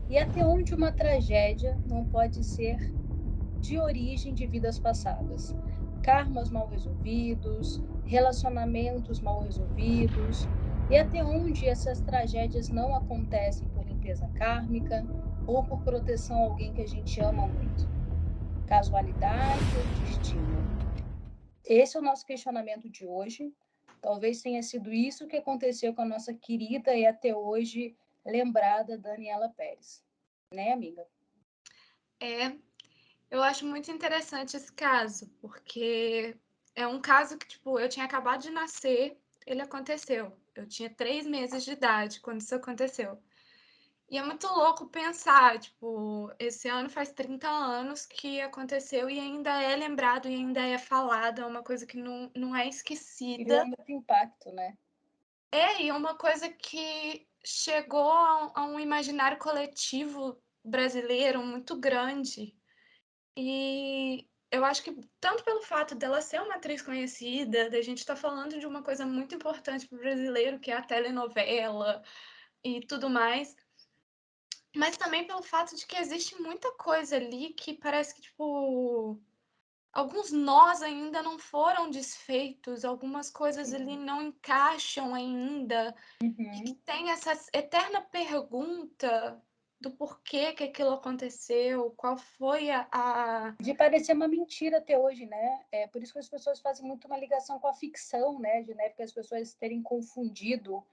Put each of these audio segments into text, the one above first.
E até onde uma tragédia não pode ser de origem de vidas passadas? Karmas mal resolvidos, relacionamentos mal resolvidos, e até onde essas tragédias não acontecem por limpeza kármica ou por proteção a alguém que a gente ama muito? Casualidade ou destino? Esse é o nosso questionamento de hoje. Talvez tenha sido isso que aconteceu com a nossa querida e até hoje lembrada Daniela Pérez, né, amiga? É, eu acho muito interessante esse caso, porque é um caso que, tipo, eu tinha acabado de nascer, ele aconteceu. Eu tinha 3 meses de idade quando isso aconteceu. E é muito louco pensar, tipo, esse ano faz 30 anos que aconteceu e ainda é lembrado e ainda é falado, é uma coisa que não é Criou esquecida. muito impacto, né? E é uma coisa que chegou a um imaginário coletivo brasileiro muito grande. E eu acho que tanto pelo fato dela ser uma atriz conhecida, da gente estar falando de uma coisa muito importante para o brasileiro, que é a telenovela e tudo mais, mas também pelo fato de que existe muita coisa ali que parece que, tipo, alguns nós ainda não foram desfeitos, algumas coisas ali não encaixam ainda, e que Uhum. tem essa eterna pergunta do porquê que aquilo aconteceu, qual foi a... De parecer uma mentira até hoje, né? É por isso que as pessoas fazem muito uma ligação com a ficção, né? De na época as pessoas terem confundido.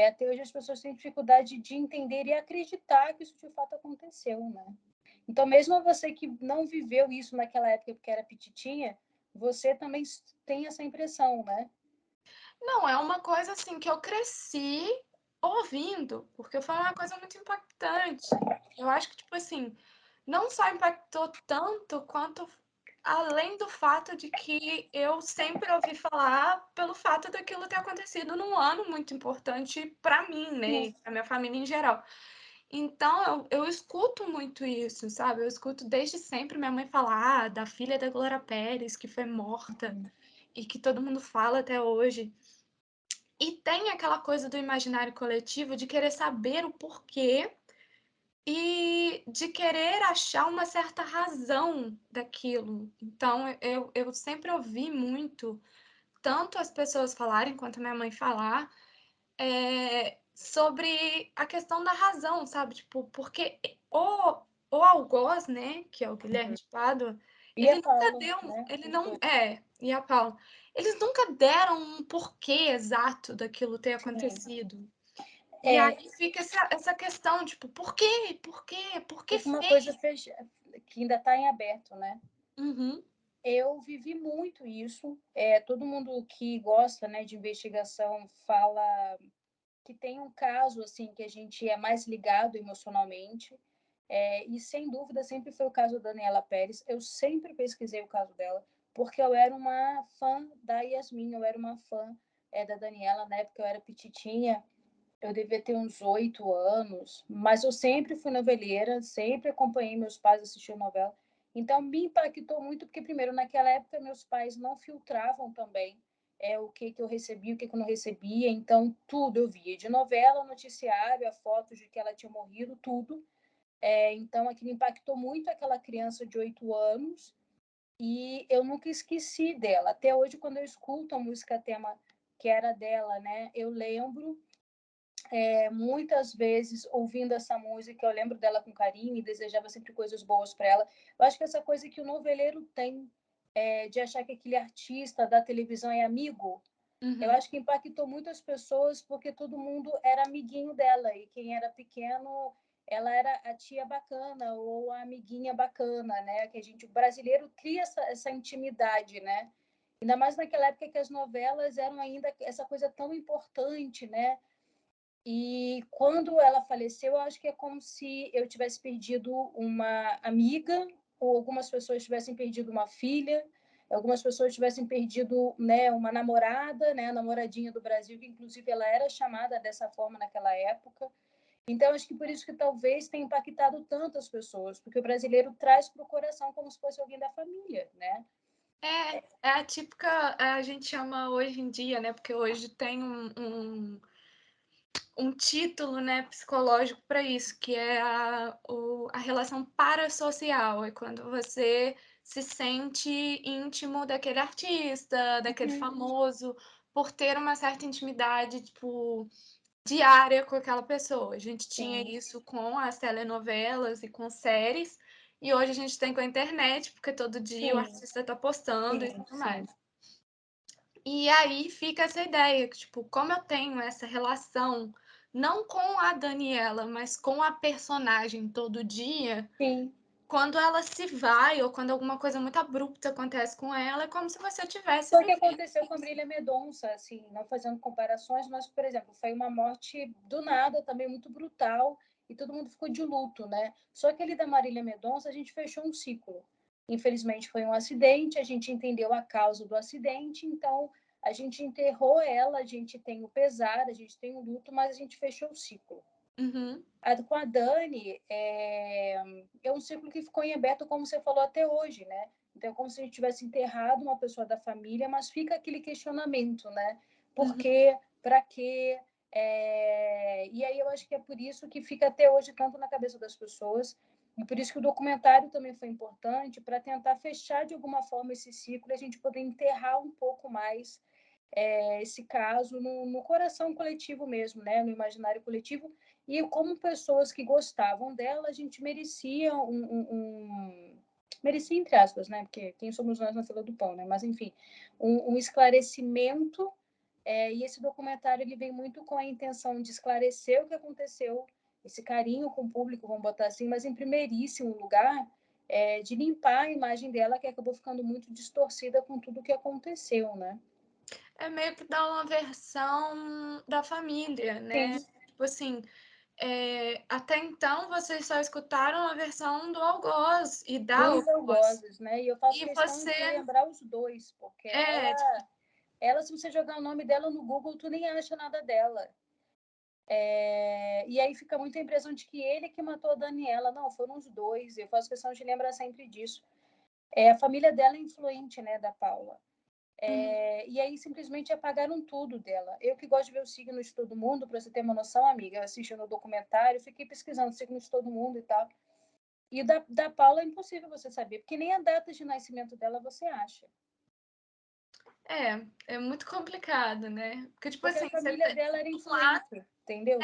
Até hoje as pessoas têm dificuldade de entender e acreditar que isso de fato aconteceu, né? Então, mesmo você que não viveu isso naquela época porque era pititinha, você também tem essa impressão, né? Não, é uma coisa assim que eu cresci ouvindo, porque foi uma coisa muito impactante. Eu acho que, tipo assim, não só impactou tanto quanto além do fato de que eu sempre ouvi falar pelo fato daquilo ter acontecido num ano muito importante para mim, né, e pra minha família em geral. Então eu escuto muito isso, sabe? Eu escuto desde sempre minha mãe falar da filha da Glória Pérez, que foi morta, e que todo mundo fala até hoje. E tem aquela coisa do imaginário coletivo de querer saber o porquê e de querer achar uma certa razão daquilo. Então, eu sempre ouvi muito, tanto as pessoas falarem quanto a minha mãe falar, sobre a questão da razão, sabe? Tipo, porque o algoz, né, que é o Guilherme de Pádua, E ele a nunca Paula, deu, né? ele Os não, dois. e a Paula, eles nunca deram um porquê exato daquilo ter Sim. acontecido. E É, aí fica essa questão, tipo, por quê? Por que fica uma coisa fez? que ainda está em aberto, né? Uhum, Eu vivi muito isso. Todo mundo que gosta, né, de investigação fala que tem um caso assim que a gente é mais ligado emocionalmente. E sem dúvida sempre foi o caso da Daniela Pérez. Eu sempre pesquisei o caso dela porque eu era uma fã da Yasmin, eu era uma fã da Daniela na época eu era pititinha. Eu devia ter uns 8 anos, mas eu sempre fui noveleira, sempre acompanhei meus pais assistir novela. Então, me impactou muito, porque, primeiro, naquela época, meus pais não filtravam também o que eu recebia, o que eu não recebia. Então, tudo eu via, de novela, noticiário, a foto de que ela tinha morrido, tudo. Então, aquilo impactou muito aquela criança de 8 anos e eu nunca esqueci dela. Até hoje, quando eu escuto a música tema que era dela, né, eu lembro muitas vezes ouvindo essa música, eu lembro dela com carinho e desejava sempre coisas boas para ela. Eu acho que essa coisa que o noveleiro tem de achar que aquele artista da televisão é amigo, eu uhum. acho que impactou muitas pessoas porque todo mundo era amiguinho dela e quem era pequeno ela era a tia bacana ou a amiguinha bacana, né? Que a gente, o brasileiro cria essa intimidade, né? Ainda mais naquela época que as novelas eram ainda essa coisa tão importante, né? E quando ela faleceu, eu acho que é como se eu tivesse perdido uma amiga, ou algumas pessoas tivessem perdido uma filha, algumas pessoas tivessem perdido, né, uma namorada, né, a namoradinha do Brasil, que inclusive ela era chamada dessa forma naquela época. Então, acho que por isso que talvez tenha impactado tantas pessoas, porque o brasileiro traz para o coração como se fosse alguém da família, né? É a típica, a gente chama hoje em dia, né? Porque hoje tem um título, né, psicológico para isso, que é a relação parasocial, é quando você se sente íntimo daquele artista, daquele Uhum. famoso, por ter uma certa intimidade, tipo, diária com aquela pessoa. A gente tinha Sim, isso com as telenovelas e com séries, e hoje a gente tem com a internet, porque todo dia o sim, artista tá postando e sim, tudo sim. mais. E aí fica essa ideia que, tipo, como eu tenho essa relação, não com a Daniela, mas com a personagem todo dia, Sim. quando ela se vai ou quando alguma coisa muito abrupta acontece com ela, é como se você tivesse Foi o que vivendo aconteceu com a isso. Marília Mendonça, assim, não fazendo comparações, mas, por exemplo, foi uma morte do nada, também muito brutal, e todo mundo ficou de luto, né? Só que ali da Marília Mendonça, a gente fechou um ciclo. Infelizmente, foi um acidente, a gente entendeu a causa do acidente, então a gente enterrou ela, a gente tem o pesar, a gente tem o luto, mas a gente fechou o ciclo. Uhum, Com a Dani, é um ciclo que ficou em aberto, como você falou, até hoje, né? Então, é como se a gente tivesse enterrado uma pessoa da família, mas fica aquele questionamento, né? Por uhum. quê? Para quê? E aí eu acho que é por isso que fica até hoje tanto na cabeça das pessoas, e por isso que o documentário também foi importante, para tentar fechar de alguma forma esse ciclo e a gente poder enterrar um pouco mais esse caso no coração coletivo mesmo, né? No imaginário coletivo, e como pessoas que gostavam dela, a gente merecia merecia entre aspas, né? Porque quem somos nós na fila do pão, né? Mas enfim, um esclarecimento. E esse documentário ele vem muito com a intenção de esclarecer o que aconteceu, esse carinho com o público, vamos botar assim, mas em primeiríssimo lugar de limpar a imagem dela que acabou ficando muito distorcida com tudo o que aconteceu, né? É meio que dar uma versão da família, né? Sim, Tipo assim, até então vocês só escutaram a versão do algoz e da dos algoz. algozes, né? E eu faço E questão você de lembrar os dois, porque é, ela, se você jogar o nome dela no Google, tu nem acha nada dela. E aí fica muita impressão de que ele que matou a Daniela. Não, foram os dois. Eu faço questão de lembrar sempre disso. A família dela é influente, né, da Paula. uhum, E aí simplesmente apagaram tudo dela. Eu que gosto de ver os signos de todo mundo, para você ter uma noção, amiga, eu assisti no documentário, fiquei pesquisando os signos de todo mundo e tal. E da Paula é impossível você saber, porque nem a data de nascimento dela você acha. é muito complicado, né? Porque, tipo Porque a assim, você família tem, dela era de um lado, influente, entendeu?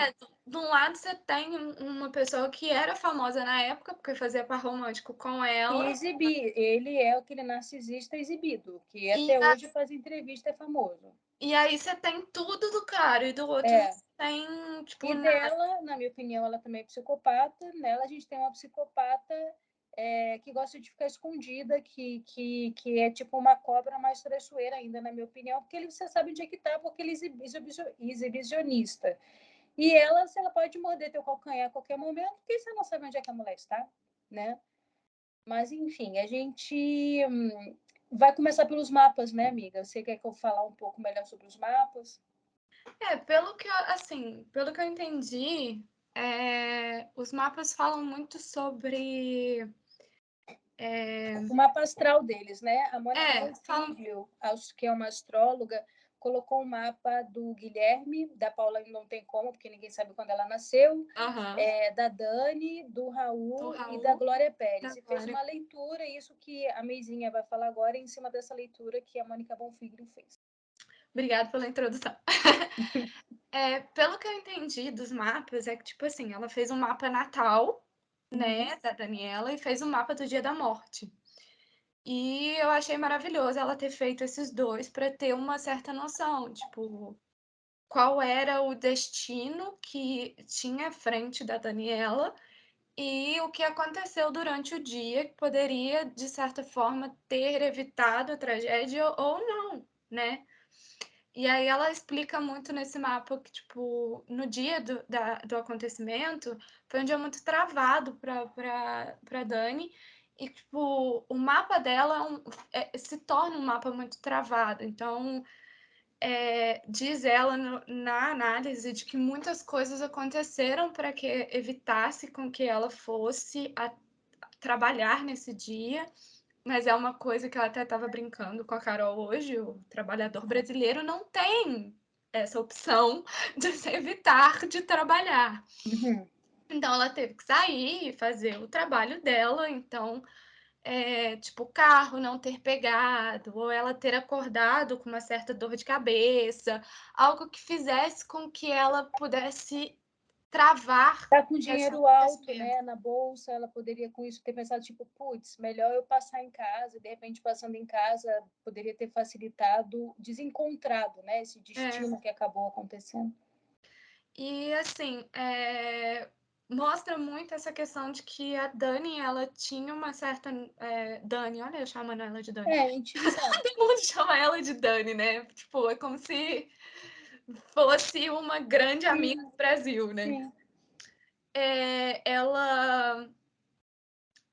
de um lado você tem uma pessoa que era famosa na época, porque fazia par romântico com E ela, exibir. Ele é aquele narcisista exibido, que e, até hoje faz entrevista, é famoso. e aí você tem tudo do cara, e do outro É. você tem, tipo, E nada. dela, na minha opinião, ela também é psicopata. Nela a gente tem uma psicopata que gosta de ficar escondida, que é tipo uma cobra mais traiçoeira ainda, na minha opinião, porque ele, você sabe onde é que tá, porque ele é exibicionista. E ela, se ela pode morder teu calcanhar a qualquer momento, porque você não sabe onde é que a mulher está, né? Mas, enfim, a gente vai começar pelos mapas, né, amiga? Você quer que eu falar um pouco melhor sobre os mapas? Pelo que eu, assim, pelo que eu entendi, os mapas falam muito sobre. O mapa astral deles, né? A Mônica Falam. Bonfiglio, que é uma astróloga, colocou o mapa do Guilherme, da Paula não tem como, porque ninguém sabe quando ela nasceu, Aham. da Dani, do Do Raul e da Raul Glória e da Pérez. E fez Glória. uma leitura, isso que a Meizinha vai falar agora, em cima dessa leitura que a Mônica Bonfiglio fez. Obrigada pela introdução. Pelo que eu entendi dos mapas, é que, tipo assim, ela fez um mapa natal, Uhum. né, da Daniela, e fez um mapa do dia da morte. E eu achei maravilhoso ela ter feito esses dois para ter uma certa noção, tipo, qual era o destino que tinha à frente da Daniela e o que aconteceu durante o dia que poderia, de certa forma, ter evitado a tragédia ou não, né? E aí ela explica muito nesse mapa que, tipo, no dia do acontecimento, foi um dia muito travado pra Dani. E, tipo, o mapa dela se torna um mapa muito travado. Então, diz ela na análise de que muitas coisas aconteceram para que evitasse com que ela fosse trabalhar nesse dia, mas é uma coisa que ela até estava brincando com a Carol hoje, o trabalhador brasileiro não tem essa opção de se evitar de trabalhar. Uhum. Então ela teve que sair e fazer o trabalho dela, então, tipo, o carro não ter pegado, ou ela ter acordado com uma certa dor de cabeça, algo que fizesse com que ela pudesse travar Tá com esse dinheiro alto, acontecimento. né, na bolsa, ela poderia com isso ter pensado, tipo, putz, melhor eu passar em casa, de repente passando em casa poderia ter facilitado, desencontrado, né, esse É. destino que acabou acontecendo. E assim, mostra muito essa questão de que a Dani, ela tinha uma certa, Dani, olha eu chamando ela de Dani. É, intimidade. Todo mundo chama ela de Dani, né, tipo, é como se fosse uma grande amiga do Brasil, né. Sim.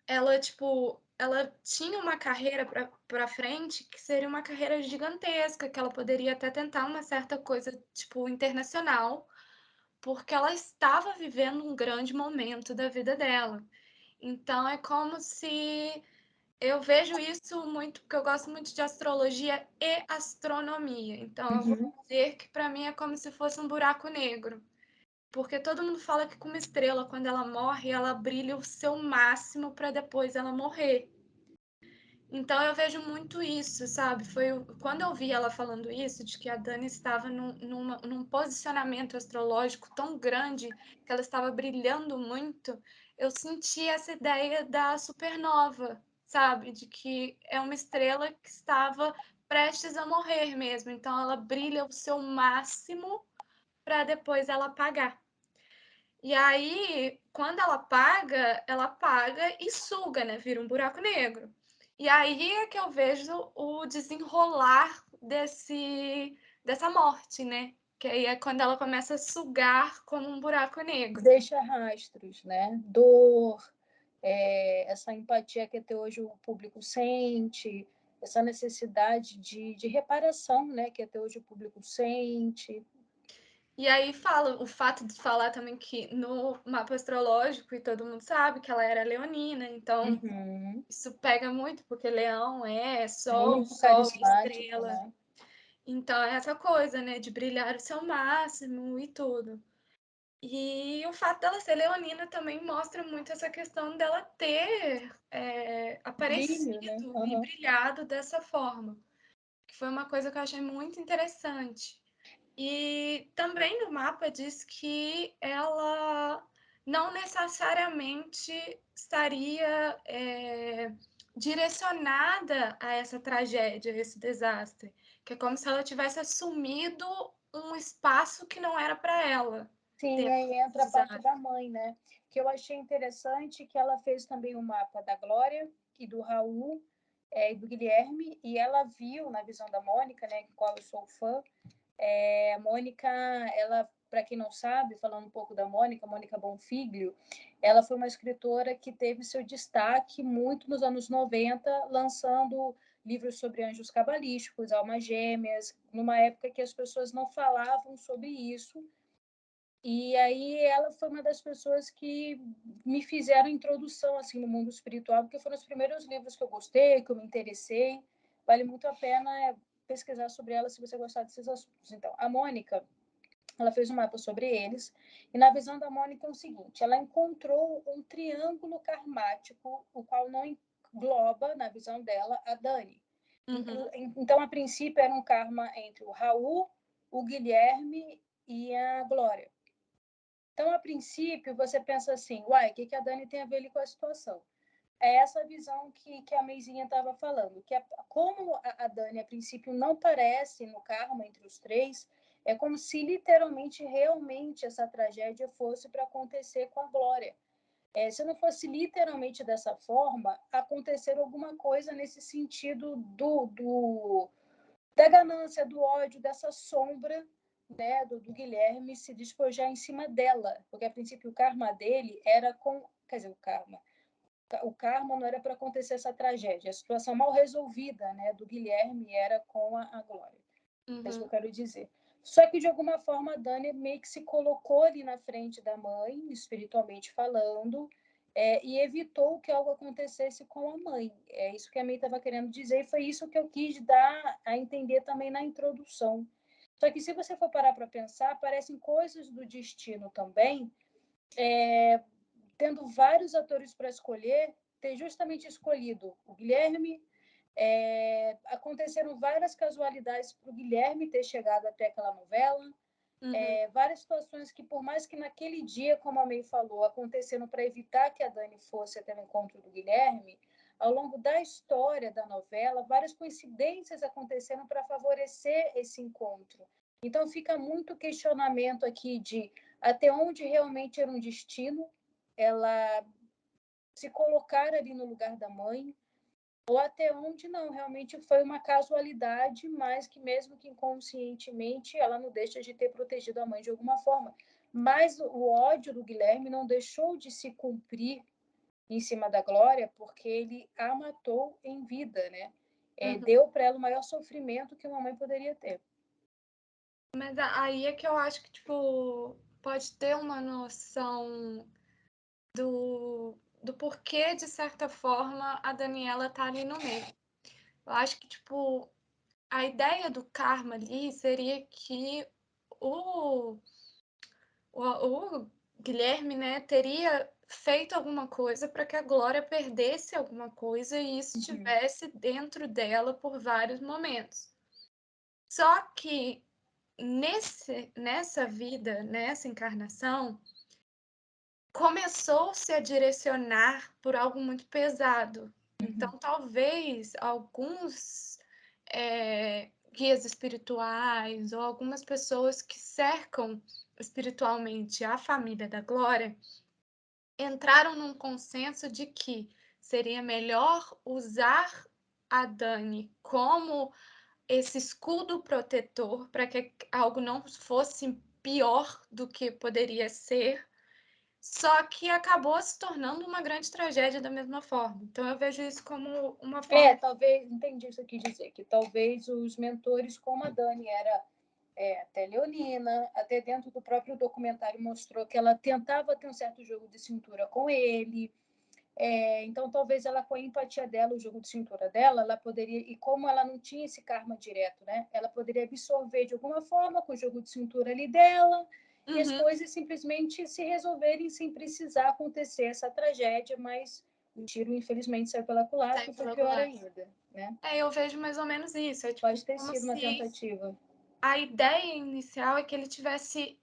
Ela, tipo, ela tinha uma carreira pra frente que seria uma carreira gigantesca, que ela poderia até tentar uma certa coisa, tipo, internacional, porque ela estava vivendo um grande momento da vida dela. Então é como se eu vejo isso muito, porque eu gosto muito de astrologia e astronomia. Então eu vou Uhum. dizer que para mim é como se fosse um buraco negro. Porque todo mundo fala que com uma estrela, quando ela morre, ela brilha o seu máximo para depois ela morrer. Então eu vejo muito isso, sabe? Quando eu vi ela falando isso, de que a Dani estava num posicionamento astrológico tão grande, que ela estava brilhando muito, eu senti essa ideia da supernova, sabe? De que é uma estrela que estava prestes a morrer mesmo. Então ela brilha o seu máximo para depois ela apagar. E aí, quando ela apaga e suga, né? Vira um buraco negro. E aí é que eu vejo o desenrolar dessa morte, né? Que aí é quando ela começa a sugar como um buraco negro. Deixa rastros, né? Dor, essa empatia que até hoje o público sente, essa necessidade de reparação, né? Que até hoje o público sente. E aí fala, o fato de falar também que no mapa astrológico, e todo mundo sabe que ela era leonina, então Uhum. isso pega muito, porque leão é sol, Muito sol, carismático, estrela. né? Então, é essa coisa, né, de brilhar o seu máximo e tudo. E o fato dela ser leonina também mostra muito essa questão dela ter Brilho, né? aparecido e Uhum. brilhado dessa forma, que foi uma coisa que eu achei muito interessante. E também no mapa diz que ela não necessariamente estaria direcionada a essa tragédia, a esse desastre, que é como se ela tivesse assumido um espaço que não era para ela Sim, ter aí esse entra a parte desastre. da mãe, né? Que eu achei interessante que ela fez também o mapa da Glória e do Raul, e do Guilherme, e ela viu na visão da Mônica, né, qual eu sou fã. A Mônica, ela, para quem não sabe, falando um pouco da Mônica, Mônica Bonfiglio, ela foi uma escritora que teve seu destaque muito nos anos 90, lançando livros sobre anjos cabalísticos, almas gêmeas, numa época que as pessoas não falavam sobre isso. E aí ela foi uma das pessoas que me fizeram introdução assim no mundo espiritual, porque foram os primeiros livros que eu gostei, que eu me interessei. Vale muito a pena pesquisar sobre ela se você gostar desses assuntos. Então, a Mônica, ela fez um mapa sobre eles, e na visão da Mônica é o seguinte: ela encontrou um triângulo karmático, o qual não engloba, na visão dela, a Dani. Uhum, Então, a princípio, era um karma entre o Raul, o Guilherme e a Glória. Então, a princípio, você pensa assim, uai, o que a Dani tem a ver ali com a situação? É essa visão que a Meizinha estava falando, que como a Dani, a princípio, não parece no karma entre os três, é como se literalmente, realmente, essa tragédia fosse para acontecer com a Glória. Se não fosse literalmente dessa forma, acontecer alguma coisa nesse sentido da ganância, do ódio, dessa sombra, né, do Guilherme se despojar em cima dela, porque a princípio o karma dele era com, quer dizer, o karma não era para acontecer essa tragédia, a situação mal resolvida, né, do Guilherme era com a Glória. É isso que eu uhum. quero dizer. Só que de alguma forma a Dani meio que se colocou ali na frente da mãe, espiritualmente falando, e evitou que algo acontecesse com a mãe. É isso que a May estava querendo dizer, e foi isso que eu quis dar a entender também na introdução. Só que se você for parar para pensar, aparecem coisas do destino também, tendo vários atores para escolher, ter justamente escolhido o Guilherme. Aconteceram várias casualidades para o Guilherme ter chegado até aquela novela. Uhum. Várias situações que, por mais que naquele dia, como a May falou, aconteceram para evitar que a Dani fosse até o encontro do Guilherme, ao longo da história da novela, várias coincidências aconteceram para favorecer esse encontro. Então fica muito questionamento aqui de até onde realmente era um destino ela se colocar ali no lugar da mãe, ou até onde não, realmente foi uma casualidade, mas que mesmo que inconscientemente ela não deixa de ter protegido a mãe de alguma forma. Mas o ódio do Guilherme não deixou de se cumprir em cima da Glória, porque ele a matou em vida, né? Uhum. Deu para ela o maior sofrimento que uma mãe poderia ter. Mas aí é que eu acho que, tipo, pode ter uma noção do porquê, de certa forma, a Daniela tá ali no meio. Eu acho que, tipo, a ideia do karma ali seria que o, o Guilherme, né, teria feito alguma coisa para que a Glória perdesse alguma coisa e isso Uhum. estivesse dentro dela por vários momentos. Só que nessa vida, nessa encarnação, começou-se a direcionar por algo muito pesado. Então, Uhum. talvez alguns guias espirituais ou algumas pessoas que cercam espiritualmente a família da Glória entraram num consenso de que seria melhor usar a Dani como esse escudo protetor para que algo não fosse pior do que poderia ser, só que acabou se tornando uma grande tragédia da mesma forma. Então eu vejo isso como uma forma. Talvez, entendi isso aqui dizer, que talvez os mentores, como a Dani era até leonina, até dentro do próprio documentário mostrou que ela tentava ter um certo jogo de cintura com ele. Então, talvez ela, com a empatia dela, o jogo de cintura dela, ela poderia, e como ela não tinha esse karma direto, né? Ela poderia absorver de alguma forma com o jogo de cintura ali dela, e as Uhum. coisas simplesmente se resolverem sem precisar acontecer essa tragédia, mas o tiro, infelizmente, saiu pela culatra, Saiu foi pela pior culatra. ainda, né? Eu vejo mais ou menos isso. É tipo Pode ter como sido uma se tentativa. a ideia inicial é que ele tivesse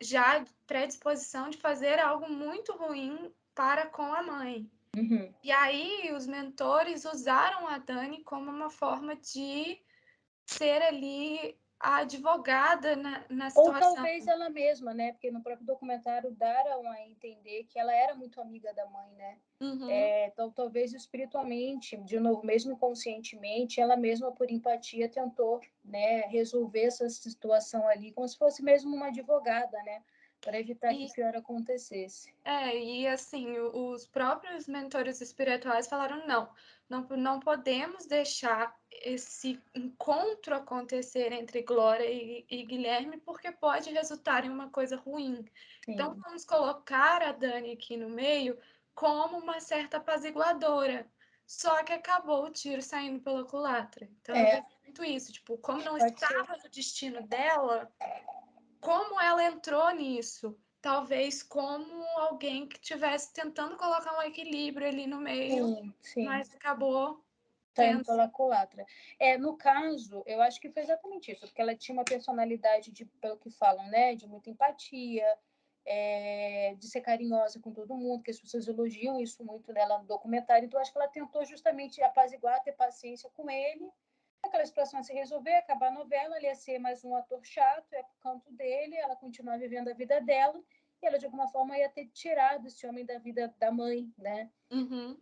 já predisposição de fazer algo muito ruim para com a mãe. Uhum. E aí os mentores usaram a Dani como uma forma de ser ali a advogada na Ou situação. talvez ela mesma, né? Porque no próprio documentário deram a entender que ela era muito amiga da mãe, né? Uhum. Então, talvez espiritualmente, de novo, mesmo inconscientemente, ela mesma, por empatia, tentou, né, resolver essa situação ali, como se fosse mesmo uma advogada, né? Para evitar que E o pior acontecesse. E assim, os próprios mentores espirituais falaram: não podemos deixar esse encontro acontecer entre Glória e Guilherme, porque pode resultar em uma coisa ruim. Então, Sim. vamos colocar a Dani aqui no meio como uma certa apaziguadora. Só que acabou o tiro saindo pela culatra. Então, eu É, vejo muito isso, tipo, como não pode ser. estava no destino dela, como ela entrou nisso? Talvez como alguém que estivesse tentando colocar um equilíbrio ali no meio, Sim, sim. mas acabou Saindo tendo. pela culatra. No caso, eu acho que foi exatamente isso, porque ela tinha uma personalidade, pelo que falam, né, de muita empatia, de ser carinhosa com todo mundo, que as pessoas elogiam isso muito nela no documentário. Então, acho que ela tentou justamente apaziguar, ter paciência com ele, aquela situação ia se resolver, acabar a novela, ele ia ser mais um ator chato, é pro canto dele, ela continuar vivendo a vida dela, e ela, de alguma forma, ia ter tirado esse homem da vida da mãe, né? Uhum.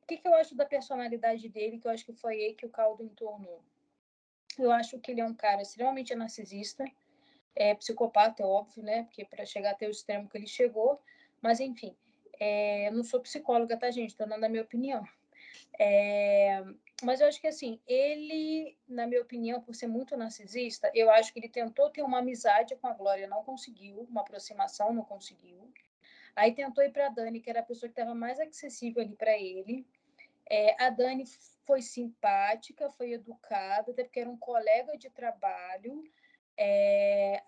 O que eu acho da personalidade dele, que eu acho que foi aí que o caldo entornou? Eu acho que ele é um cara extremamente narcisista, psicopata, é óbvio, né? Porque para chegar até o extremo que ele chegou, mas enfim, não sou psicóloga, tá, gente? Estou dando a minha opinião. Mas eu acho que assim, ele, na minha opinião, por ser muito narcisista, eu acho que ele tentou ter uma amizade com a Glória, não conseguiu, uma aproximação, não conseguiu. Aí tentou ir para a Dani, que era a pessoa que estava mais acessível ali para ele, A Dani foi simpática, foi educada, até porque era um colega de trabalho.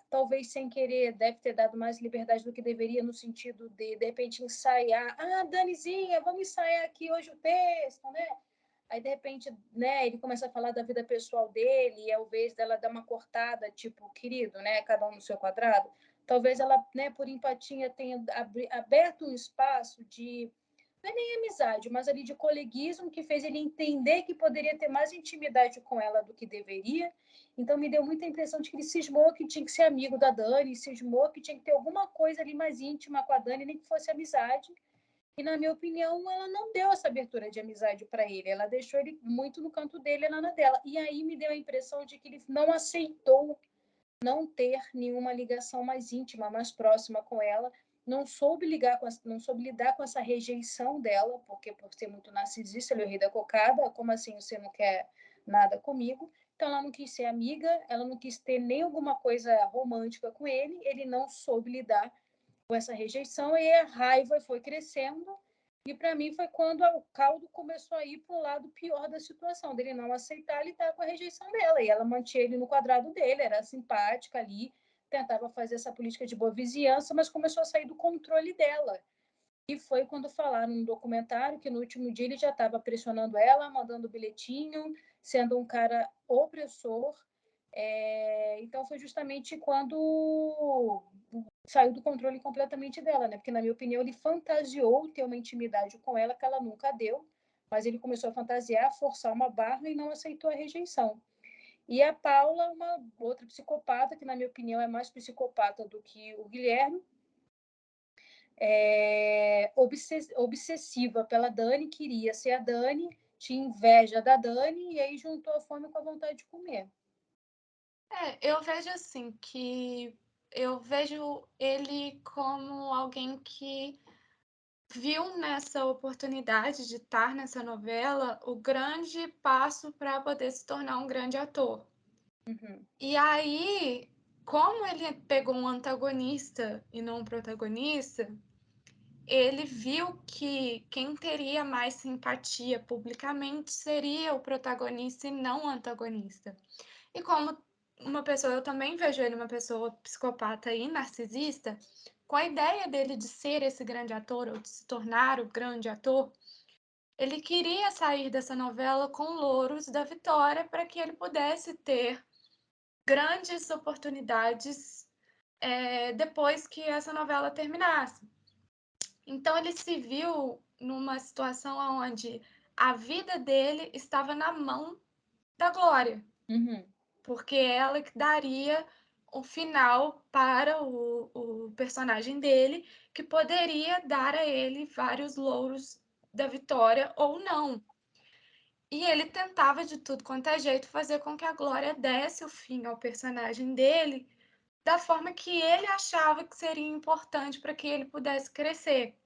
Talvez sem querer, deve ter dado mais liberdade do que deveria, no sentido de repente, ensaiar. Ah, Danizinha, vamos ensaiar aqui hoje o texto, né? Aí, de repente, né, ele começa a falar da vida pessoal dele, e ao invés dela dar uma cortada, tipo, querido, né, cada um no seu quadrado, talvez ela, né, por empatia, tenha aberto um espaço de, não é nem amizade, mas ali de coleguismo, que fez ele entender que poderia ter mais intimidade com ela do que deveria. Então, me deu muita impressão de que ele cismou que tinha que ser amigo da Dani, cismou que tinha que ter alguma coisa ali mais íntima com a Dani, nem que fosse amizade. E, na minha opinião, ela não deu essa abertura de amizade para ele. Ela deixou ele muito no canto dele, ela na dela. E aí me deu a impressão de que ele não aceitou não ter nenhuma ligação mais íntima, mais próxima com ela. Não soube lidar com essa rejeição dela, porque por ser muito narcisista, ele é o rei da cocada. Como assim você não quer nada comigo? Então ela não quis ser amiga, ela não quis ter nem alguma coisa romântica com ele. Ele não soube lidar com essa rejeição, e a raiva foi crescendo. E para mim foi quando o caldo começou a ir para o lado pior da situação, dele não aceitar lidar com a rejeição dela. E ela mantinha ele no quadrado dele, era simpática ali, tentava fazer essa política de boa vizinhança, mas começou a sair do controle dela. E foi quando falaram no documentário que no último dia ele já estava pressionando ela, mandando bilhetinho, sendo um cara opressor. Então foi justamente quando saiu do controle completamente dela, né? Porque, na minha opinião, ele fantasiou ter uma intimidade com ela que ela nunca deu, mas ele começou a fantasiar, forçar uma barra e não aceitou a rejeição. E a Paula, uma outra psicopata, que, na minha opinião, é mais psicopata do que o Guilherme, obsessiva pela Dani, queria ser a Dani, tinha inveja da Dani, e aí juntou a fome com a vontade de comer. Eu vejo assim que eu vejo ele como alguém que viu nessa oportunidade de estar nessa novela o grande passo para poder se tornar um grande ator. Uhum. E aí, como ele pegou um antagonista e não um protagonista, ele viu que quem teria mais simpatia publicamente seria o protagonista e não o antagonista. E como uma pessoa, eu também vejo ele uma pessoa psicopata e narcisista, com a ideia dele de ser esse grande ator ou de se tornar o grande ator, ele queria sair dessa novela com louros da vitória para que ele pudesse ter grandes oportunidades depois que essa novela terminasse. Então ele se viu numa situação onde a vida dele estava na mão da Glória, Uhum. porque ela que daria o final para o personagem dele, que poderia dar a ele vários louros da vitória ou não. E ele tentava de tudo quanto é jeito fazer com que a Glória desse o fim ao personagem dele da forma que ele achava que seria importante para que ele pudesse crescer.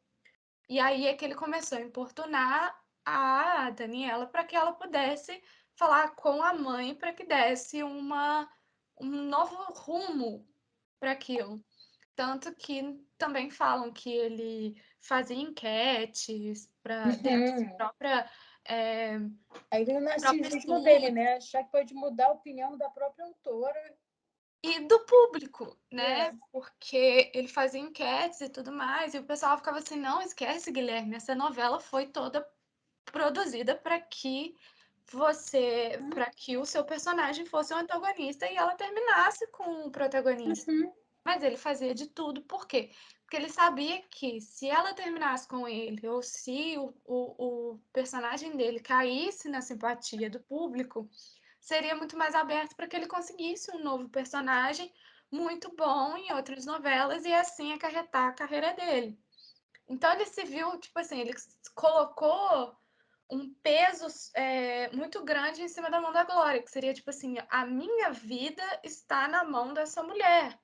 E aí é que ele começou a importunar a Daniela para que ela pudesse falar com a mãe para que desse um novo rumo para aquilo. Tanto que também falam que ele fazia enquetes para dentro Uhum. é, Aí vem o do próprio narcisismo dele, estúdio né? Achar que pode mudar a opinião da própria autora. e do público, né? É. Porque ele fazia enquetes e tudo mais, e o pessoal ficava assim: não, esquece, Guilherme, essa novela foi toda produzida para que o seu personagem fosse o antagonista e ela terminasse com o protagonista. Uhum. Mas ele fazia de tudo, por quê? Porque ele sabia que se ela terminasse com ele, ou se o personagem dele caísse na simpatia do público, seria muito mais aberto para que ele conseguisse um novo personagem muito bom em outras novelas e assim acarretar a carreira dele. Então ele se viu, tipo assim, ele colocou um peso muito grande em cima da mão da Glória, que seria tipo assim, a minha vida está na mão dessa mulher,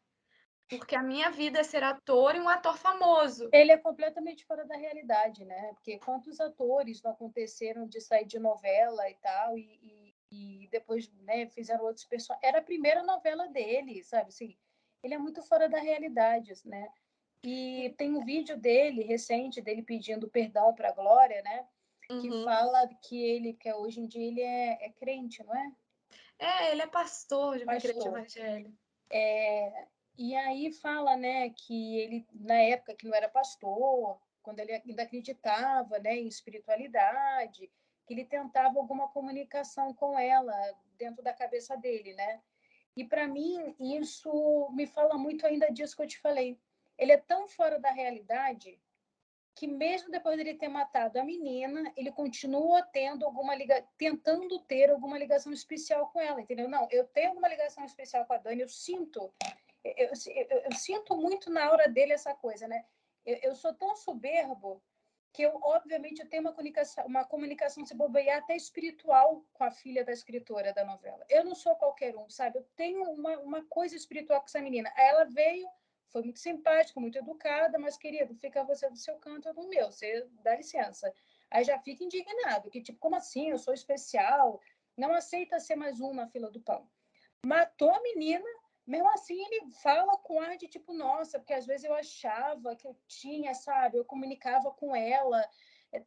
porque a minha vida é ser ator e um ator famoso. Ele é completamente fora da realidade, né? Porque quantos atores não aconteceram de sair de novela e tal, e depois, né, fizeram outros personagens. Era a primeira novela dele, sabe? Assim, ele é muito fora da realidade, né? E tem um vídeo dele, recente, dele pedindo perdão para a Glória, né? que Uhum. fala que ele, que hoje em dia ele é crente, não é? É, ele é pastor de uma igreja Pastor. evangélica. E aí fala, né, que ele, na época que não era pastor, quando ele ainda acreditava, né, em espiritualidade, que ele tentava alguma comunicação com ela dentro da cabeça dele, né? E para mim isso me fala muito ainda disso que eu te falei. Ele é tão fora da realidade que mesmo depois dele ter matado a menina, ele continua tendo tentando ter alguma ligação especial com ela, entendeu? Não, eu tenho alguma ligação especial com a Dani, eu sinto eu sinto muito na aura dele essa coisa, né? Eu sou tão soberbo que eu, obviamente, eu tenho uma comunicação, se bobear, até espiritual com a filha da escritora da novela. Eu não sou qualquer um, sabe? Eu tenho uma coisa espiritual com essa menina. Aí ela veio, foi muito simpática, muito educada, mas, querido, fica você do seu canto, eu do meu, você dá licença. Aí já fica indignado, que tipo, como assim? Eu sou especial, não aceita ser mais um na fila do pão. Matou a menina, mesmo assim ele fala com ar de tipo, nossa, porque às vezes eu achava que eu tinha, sabe, eu comunicava com ela.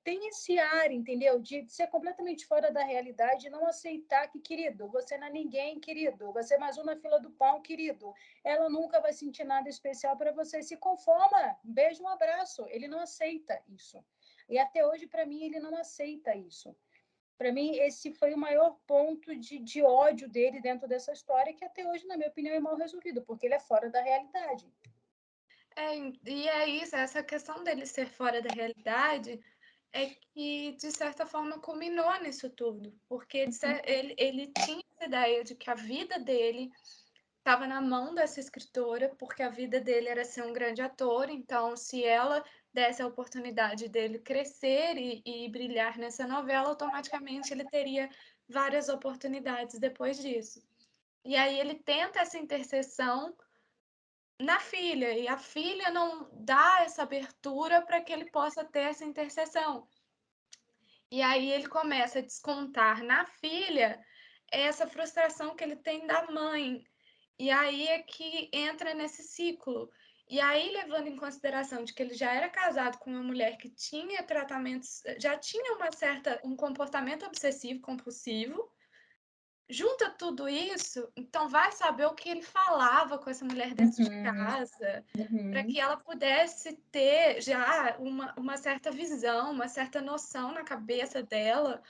Tem esse ar, entendeu? De ser completamente fora da realidade e não aceitar que, querido, você não é ninguém, querido, você é mais um na fila do pão, querido. Ela nunca vai sentir nada especial para você. Se conforma, um beijo, um abraço. Ele não aceita isso. E até hoje, para mim, ele não aceita isso. Para mim, esse foi o maior ponto de ódio dele dentro dessa história, que até hoje, na minha opinião, é mal resolvido, porque ele é fora da realidade. É, e é isso, essa questão dele ser fora da realidade é que, de certa forma, culminou nisso tudo. Porque ele tinha essa ideia de que a vida dele estava na mão dessa escritora, porque a vida dele era ser um grande ator, então se ela desse a oportunidade dele crescer e brilhar nessa novela, automaticamente ele teria várias oportunidades depois disso. E aí ele tenta essa interseção na filha, e a filha não dá essa abertura para que ele possa ter essa interseção. E aí ele começa a descontar na filha essa frustração que ele tem da mãe. E aí é que entra nesse ciclo. E aí, levando em consideração de que ele já era casado com uma mulher que tinha tratamentos, já tinha um comportamento obsessivo compulsivo, junta tudo isso, então vai saber o que ele falava com essa mulher dentro de Uhum, casa, para uhum. que ela pudesse ter já uma certa visão, uma certa noção na cabeça dela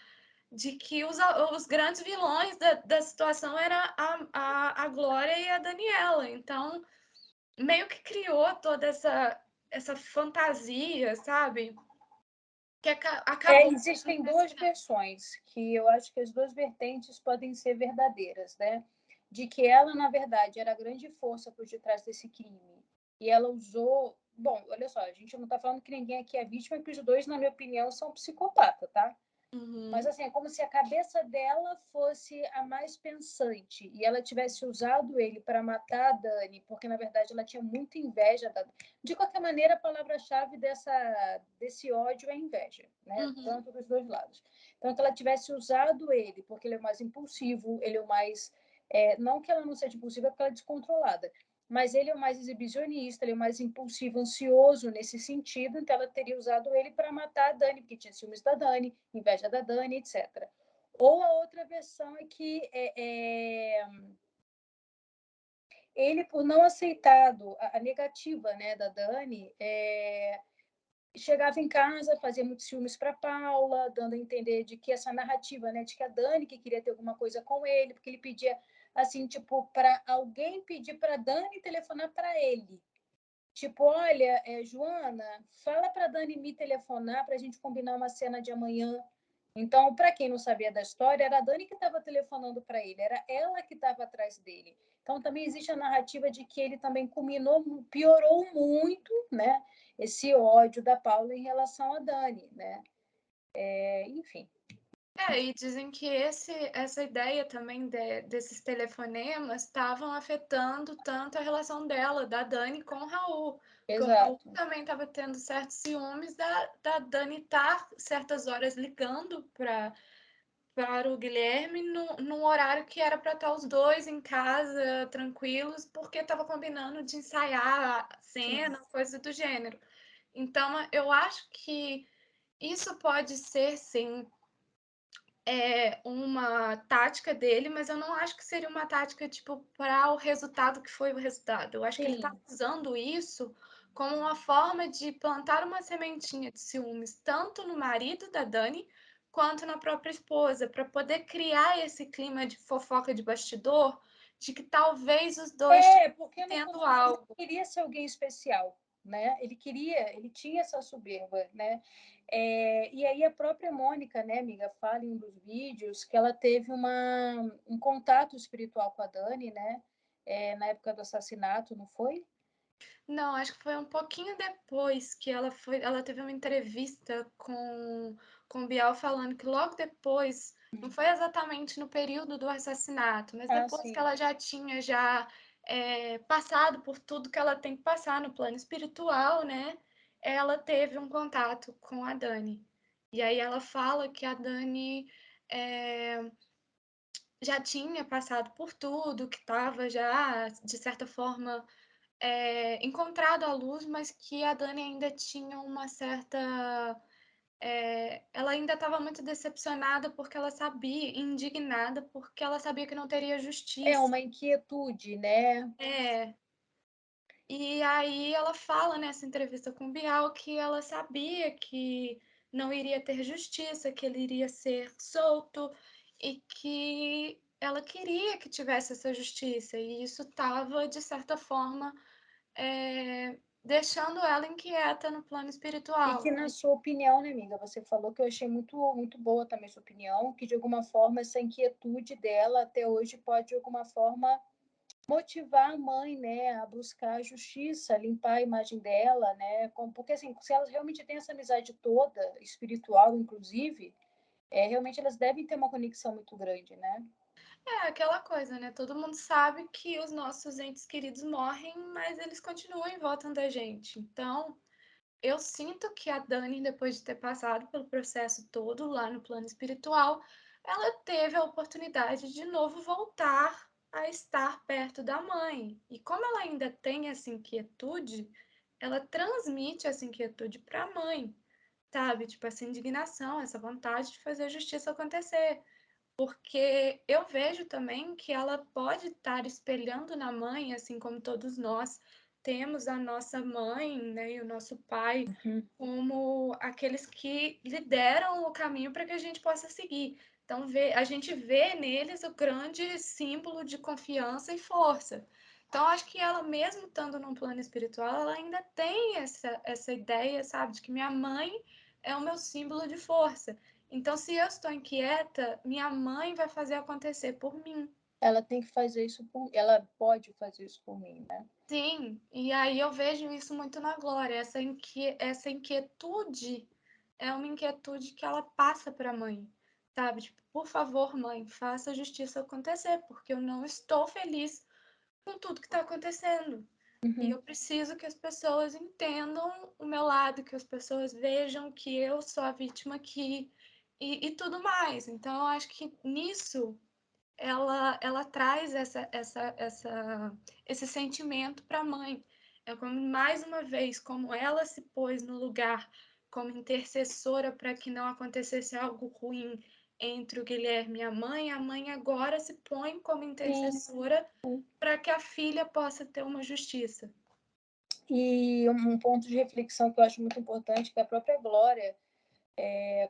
de que os grandes vilões da situação era a Glória e a Daniela. Então, meio que criou toda essa fantasia, sabe? Que acabou Existem duas acontecendo. versões, que eu acho que as duas vertentes podem ser verdadeiras, né? De que ela, na verdade, era a grande força por detrás desse crime. E ela usou. Bom, olha só, a gente não está falando que ninguém aqui é vítima, que os dois, na minha opinião, são psicopatas, tá? Mas Uhum, assim, é como se a cabeça dela fosse a mais pensante e ela tivesse usado ele para matar a Dani, porque na verdade ela tinha muita inveja da. De qualquer maneira, a palavra-chave desse ódio é inveja, né? uhum. Tanto dos dois lados. Então, que ela tivesse usado ele, porque ele é o mais impulsivo, ele é o mais. Não que ela não seja impulsiva, porque ela é descontrolada, mas ele é o mais exibicionista, ele é o mais impulsivo, ansioso nesse sentido, então ela teria usado ele para matar a Dani, porque tinha ciúmes da Dani, inveja da Dani, etc. Ou a outra versão é que ele, por não aceitado a negativa, né, da Dani, chegava em casa, fazia muitos ciúmes para Paula, dando a entender de que essa narrativa, né, de que a Dani que queria ter alguma coisa com ele, porque ele pedia assim, tipo, para alguém pedir para Dani telefonar para ele. Tipo, olha, Joana, fala para Dani me telefonar para a gente combinar uma cena de amanhã. Então, para quem não sabia da história, era a Dani que estava telefonando para ele, era ela que estava atrás dele. Então, também existe a narrativa de que ele também culminou, piorou muito, né, esse ódio da Paula em relação a Dani, né? Enfim. E dizem que essa ideia também desses telefonemas estavam afetando tanto a relação dela, da Dani, com o Raul. Porque o Raul Exato. também estava tendo certos ciúmes da Dani estar certas horas ligando para o Guilherme num horário que era para estar os dois em casa, tranquilos, porque estava combinando de ensaiar a Sim. cena, coisa do gênero. Então, eu acho que Isso pode ser, sim, uma tática dele, mas eu não acho que seria uma tática, tipo, para o resultado que foi o resultado. Eu acho que ele tá Sim. usando isso como uma forma de plantar uma sementinha de ciúmes, tanto no marido da Dani, quanto na própria esposa, para poder criar esse clima de fofoca de bastidor, de que talvez os dois Porque no tendo fundo ele algo. queria ser alguém especial, né? Ele tinha essa soberba, né? E aí a própria Mônica, né, amiga, fala em um dos vídeos que ela teve um contato espiritual com a Dani, né? Na época do assassinato, não foi? Não, acho que foi um pouquinho depois que ela teve uma entrevista com o Bial falando que logo depois, não foi exatamente no período do assassinato, mas Ah, depois que sim. ela já tinha passado por tudo que ela tem que passar no plano espiritual, né? Ela teve um contato com a Dani. E aí ela fala que a Dani é, já tinha passado por tudo, que estava já, de certa forma, encontrado a luz, mas que a Dani ainda tinha uma certa. Ela ainda estava muito decepcionada porque ela sabia, indignada porque ela sabia que não teria É justiça. uma inquietude, né? É, e aí ela fala nessa entrevista com o Bial que ela sabia que não iria ter justiça, que ele iria ser solto e que ela queria que tivesse essa justiça. E isso estava, de certa forma, deixando ela inquieta no plano E que, espiritual. na sua opinião, né, amiga, você falou que eu achei muito, muito boa também a sua opinião, que de alguma forma essa inquietude dela até hoje pode, de alguma forma, motivar a mãe, né, a buscar a justiça, limpar a imagem dela, né, porque assim, se elas realmente têm essa amizade toda, espiritual, inclusive, realmente elas devem ter uma conexão muito grande, né? É aquela coisa, né? Todo mundo sabe que os nossos entes queridos morrem, mas eles continuam em volta da gente. Então, eu sinto que a Dani, depois de ter passado pelo processo todo lá no plano espiritual, ela teve a oportunidade de novo voltar a estar perto da mãe. E como ela ainda tem essa inquietude, ela transmite essa inquietude para a mãe, sabe? Tipo, essa indignação, essa vontade de fazer a justiça acontecer. Porque eu vejo também que ela pode estar espelhando na mãe, assim como todos nós temos a nossa mãe, né, e o nosso pai Uhum. como aqueles que lideram o caminho para que a gente possa seguir. Então, a gente vê neles o grande símbolo de confiança e força. Então, acho que ela, mesmo estando num plano espiritual, ela ainda tem essa ideia, sabe, de que minha mãe é o meu símbolo de força. Então, se eu estou inquieta, minha mãe vai fazer acontecer por mim. Ela tem que fazer isso ela pode fazer isso por mim, né? Sim, e aí eu vejo isso muito na Glória. Essa inquietude é uma inquietude que ela passa para a mãe, sabe? Tipo, por favor, mãe, faça a justiça acontecer, porque eu não estou feliz com tudo que está acontecendo. E Uhum. eu preciso que as pessoas entendam o meu lado, que as pessoas vejam que eu sou a vítima aqui e tudo mais. Então, eu acho que nisso ela traz esse sentimento para a mãe. É como, mais uma vez, como ela se pôs no lugar como intercessora para que não acontecesse algo ruim entre o Guilherme e a mãe agora se põe como Sim. intercessora para que a filha possa ter uma justiça. E um ponto de reflexão que eu acho muito importante, que a própria Glória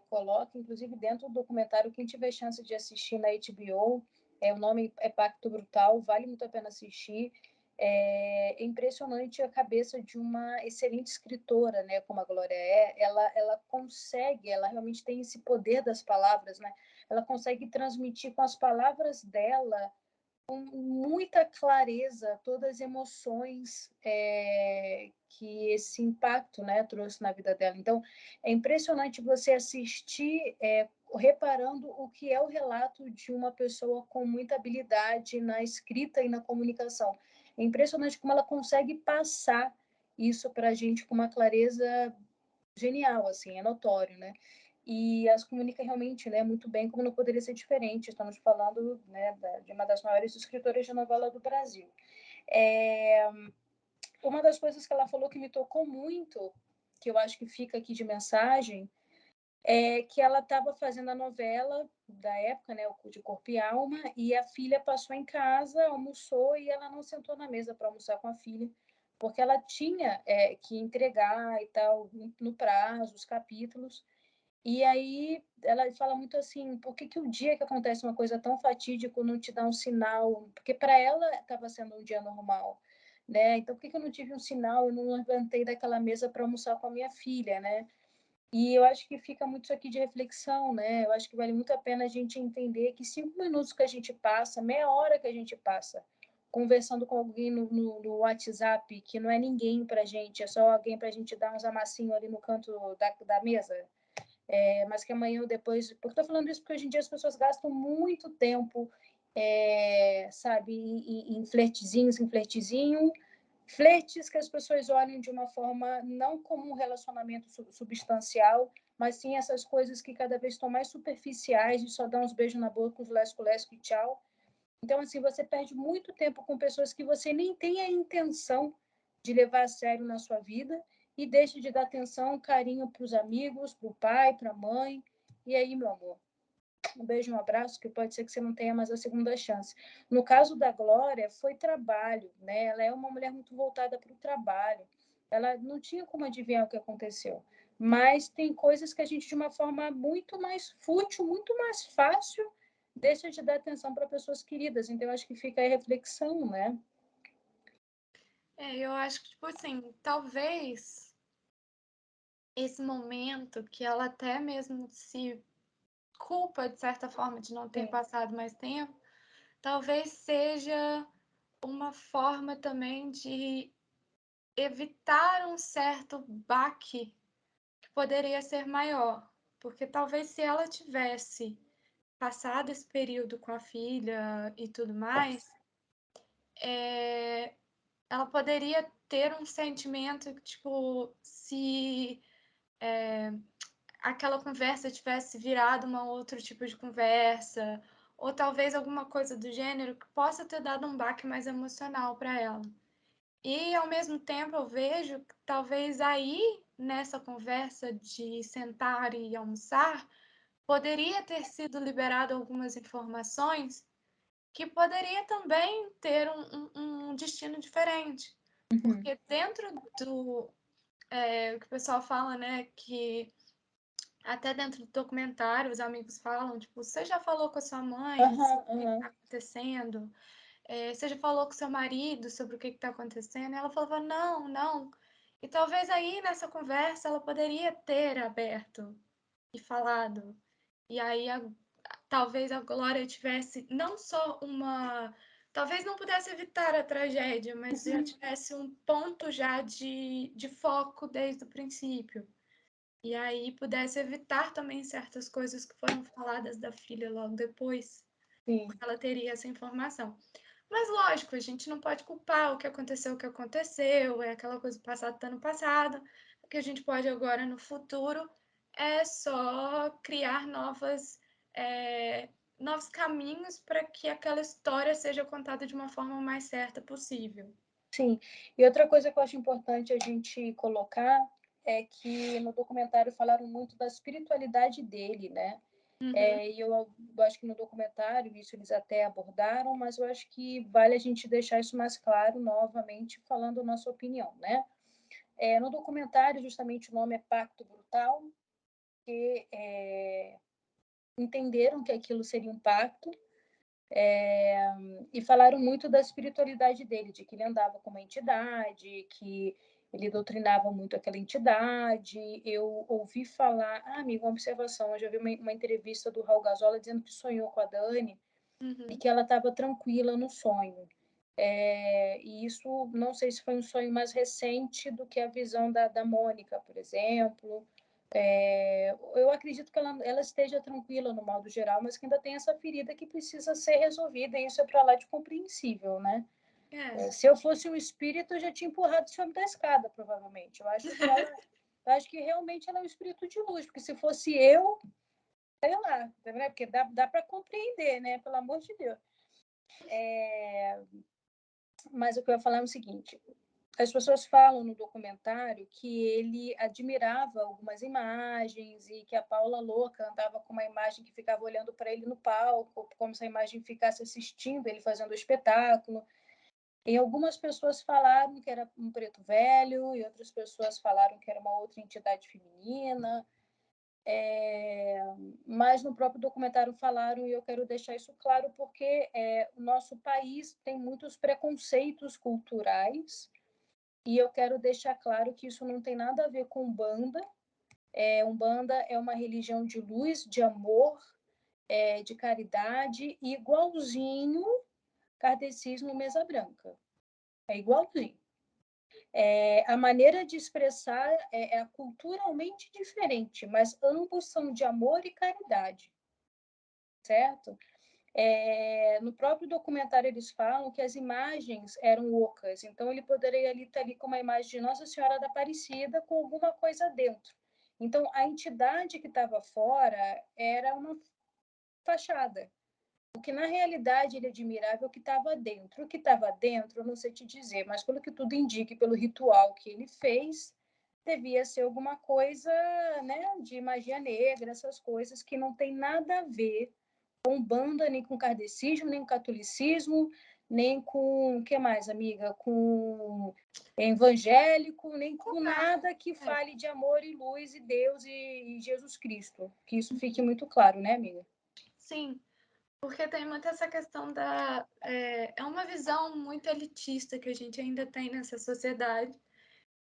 coloca, inclusive dentro do documentário, quem tiver chance de assistir na HBO, o nome é Pacto Brutal, vale muito a pena assistir. É impressionante a cabeça de uma excelente escritora, né, como a Glória é. Ela consegue, ela realmente tem esse poder das palavras, né? Ela consegue transmitir com as palavras dela com muita clareza todas as emoções que esse impacto, né, trouxe na vida dela. Então, é impressionante você assistir reparando o que é o relato de uma pessoa com muita habilidade na escrita e na comunicação. É impressionante como ela consegue passar isso para a gente com uma clareza genial, assim, é notório, né? E as comunica realmente, né, muito bem, como não poderia ser diferente. Estamos falando, né, de uma das maiores escritoras de novela do Brasil. É, uma das coisas que ela falou que me tocou muito, que eu acho que fica aqui de mensagem, que ela estava fazendo a novela da época, né, o de Corpo e Alma, e a filha passou em casa, almoçou e ela não sentou na mesa para almoçar com a filha, porque ela tinha que entregar e tal, no prazo, os capítulos. E aí ela fala muito assim, por que o dia que acontece uma coisa tão fatídica não te dá um sinal? Porque para ela estava sendo um dia normal, né? Então por que eu não tive um sinal? Eu não levantei daquela mesa para almoçar com a minha filha, né? E eu acho que fica muito isso aqui de reflexão, né? Eu acho que vale muito a pena a gente entender que 5 minutos que a gente passa, meia hora que a gente passa, conversando com alguém no WhatsApp, que não é ninguém para a gente, é só alguém para a gente dar uns amassinhos ali no canto da mesa, mas que amanhã ou depois. Porque estou falando isso porque hoje em dia as pessoas gastam muito tempo, sabe, em flertezinhos, em flertezinho. Flertes que as pessoas olham de uma forma não como um relacionamento substancial, mas sim essas coisas que cada vez estão mais superficiais, de só dar uns beijos na boca, uns lesco-lesco e tchau. Então, assim, você perde muito tempo com pessoas que você nem tem a intenção de levar a sério na sua vida e deixa de dar atenção, carinho para os amigos, para o pai, para a mãe. E aí, meu amor, um beijo, um abraço, que pode ser que você não tenha mais a segunda chance. No caso da Glória, foi trabalho, né? Ela é uma mulher muito voltada para o trabalho. Ela não tinha como adivinhar o que aconteceu. Mas tem coisas que a gente, de uma forma muito mais fútil, muito mais fácil, deixa de dar atenção para pessoas queridas. Então, eu acho que fica aí a reflexão, né? Eu acho que, tipo assim, talvez esse momento que ela até mesmo se culpa, de certa forma, de não ter Sim. passado mais tempo, talvez seja uma forma também de evitar um certo baque que poderia ser maior. Porque talvez se ela tivesse passado esse período com a filha e tudo mais, ela poderia ter um sentimento que, tipo, se aquela conversa tivesse virado um outro tipo de conversa, ou talvez alguma coisa do gênero que possa ter dado um baque mais emocional para ela. E ao mesmo tempo eu vejo que talvez aí nessa conversa de sentar e almoçar poderia ter sido liberado algumas informações que poderia também ter um destino diferente. Uhum. Porque dentro do que o pessoal fala, né, que até dentro do documentário os amigos falam, tipo, você já falou com a sua mãe Aham, sobre o que está aham. acontecendo? Você já falou com seu marido sobre o que está acontecendo? E ela falava, não, não. E talvez aí nessa conversa ela poderia ter aberto e falado. E aí talvez a Glória tivesse não só uma. Talvez não pudesse evitar a tragédia, mas já Uhum. tivesse um ponto já de foco desde o princípio. E aí pudesse evitar também certas coisas que foram faladas da filha logo depois, Sim, porque ela teria essa informação. Mas lógico, a gente não pode culpar o que aconteceu, é aquela coisa do passado tá no passado. O que a gente pode agora no futuro é só criar novos caminhos para que aquela história seja contada de uma forma mais certa possível. sim. E outra coisa que eu acho importante a gente colocar é que no documentário falaram muito da espiritualidade dele, né? Uhum. E eu acho que no documentário isso eles até abordaram, mas eu acho que vale a gente deixar isso mais claro novamente, falando a nossa opinião, né? No documentário, justamente o nome é Pacto Brutal, que entenderam que aquilo seria um pacto, e falaram muito da espiritualidade dele, de que ele andava com uma entidade, que ele doutrinava muito aquela entidade. Eu ouvi falar, amigo, uma observação, eu já vi uma entrevista do Raul Gazola dizendo que sonhou com a Dani e Uhum. que ela estava tranquila no sonho. E isso, não sei se foi um sonho mais recente do que a visão da Mônica, por exemplo. Eu acredito que ela esteja tranquila no modo geral, mas que ainda tem essa ferida que precisa ser resolvida, e isso é para lá de compreensível, né? É. Se eu fosse um espírito, eu já tinha empurrado esse homem da escada, provavelmente. Eu acho que realmente ela é um espírito de luz, porque se fosse eu, sei lá, né? Porque dá para compreender, né? Pelo amor de Deus. Mas o que eu ia falar é o seguinte: as pessoas falam no documentário que ele admirava algumas imagens e que a Paula louca andava com uma imagem que ficava olhando para ele no palco, como se a imagem ficasse assistindo ele fazendo o espetáculo. E algumas pessoas falaram que era um preto velho, e outras pessoas falaram que era uma outra entidade feminina. Mas no próprio documentário falaram, e eu quero deixar isso claro, porque o nosso país tem muitos preconceitos culturais, e eu quero deixar claro que isso não tem nada a ver com Umbanda. Umbanda é uma religião de luz, de amor, de caridade, igualzinho kardecismo mesa branca. É igualzinho. A maneira de expressar é culturalmente diferente, mas ambos são de amor e caridade, certo? No próprio documentário eles falam que as imagens eram ocas, então ele poderia estar ali com uma imagem de Nossa Senhora da Aparecida com alguma coisa dentro. Então a entidade que estava fora era uma fachada. O que na realidade ele admirava é o que estava dentro. O que estava dentro, eu não sei te dizer, mas pelo que tudo indica, pelo ritual que ele fez, devia ser alguma coisa, né, de magia negra, essas coisas que não tem nada a ver com Umbanda, nem com kardecismo, nem com catolicismo, nem com, o que mais, amiga? Com evangélico, nem com nada que fale de amor e luz e Deus e Jesus Cristo. Que isso fique muito claro, né, amiga? Sim, porque tem muito essa questão da. É uma visão muito elitista que a gente ainda tem nessa sociedade,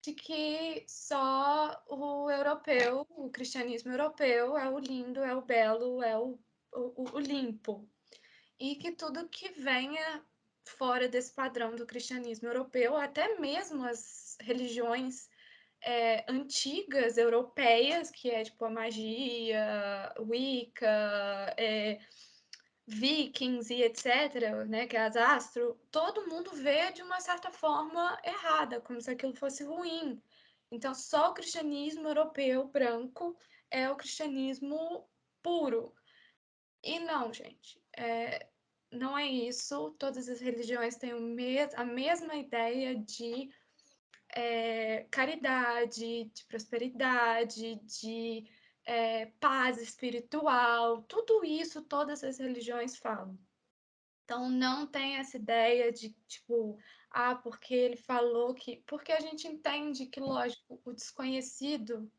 de que só o europeu, o cristianismo europeu, é o lindo, é o belo, é o limpo. E que tudo que venha fora desse padrão do cristianismo europeu, até mesmo as religiões antigas europeias, que é tipo a magia, Wicca, Vikings e etc., né, que é as astro, todo mundo vê de uma certa forma errada, como se aquilo fosse ruim. Então, só o cristianismo europeu branco é o cristianismo puro. E não, gente, não é isso. Todas as religiões têm a mesma ideia de caridade, de prosperidade, de paz espiritual. Tudo isso todas as religiões falam. Então, não tem essa ideia de, tipo, porque ele falou que. Porque a gente entende que, lógico, o desconhecido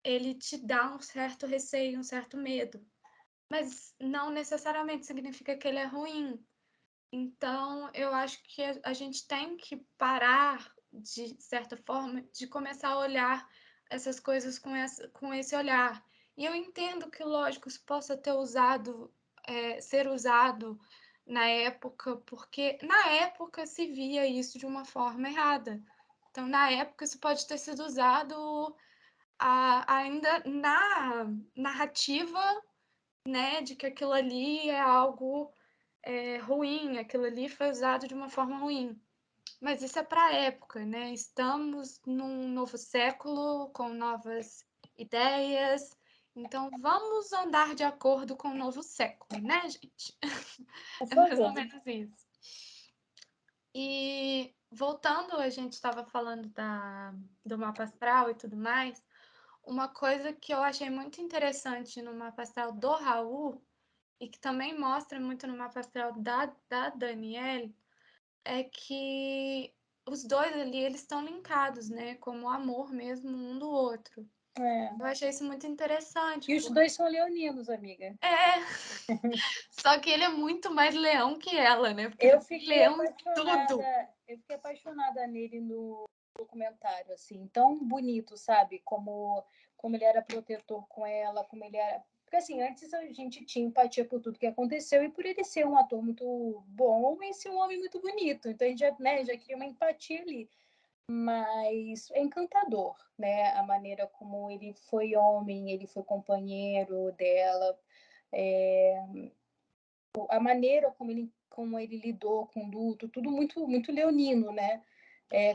ele te dá um certo receio, um certo medo. Mas não necessariamente significa que ele é ruim. Então, eu acho que a gente tem que parar, de certa forma, de começar a olhar essas coisas com esse olhar. E eu entendo que, lógico, isso possa ter ser usado na época, porque na época se via isso de uma forma errada. Então, na época, isso pode ter sido usado ainda na narrativa, né, de que aquilo ali é algo ruim, aquilo ali foi usado de uma forma ruim. Mas isso é para a época, né? Estamos num novo século, com novas ideias, então vamos andar de acordo com o novo século, né, gente? Por É mais ou favor. menos isso. E voltando, a gente estava falando do mapa astral e tudo mais. Uma coisa que eu achei muito interessante no mapa astral do Raul, e que também mostra muito no mapa astral da Danielle, é que os dois ali, eles estão linkados, né? Como amor mesmo um do outro. É. Eu achei isso muito interessante. E os dois são leoninos, amiga. Só que ele é muito mais leão que ela, né? Porque ele Eu tem fiquei leão em tudo. apaixonada, eu fiquei apaixonada nele no documentário, assim, tão bonito, sabe? Como ele era protetor com ela, como ele era. Porque assim, antes a gente tinha empatia por tudo que aconteceu e por ele ser um ator muito bom e ser um homem muito bonito. Então a gente já, né, já cria uma empatia ali. Mas é encantador, né? A maneira como ele foi homem, ele foi companheiro dela, a maneira como ele lidou com o luto, tudo muito, muito leonino, né?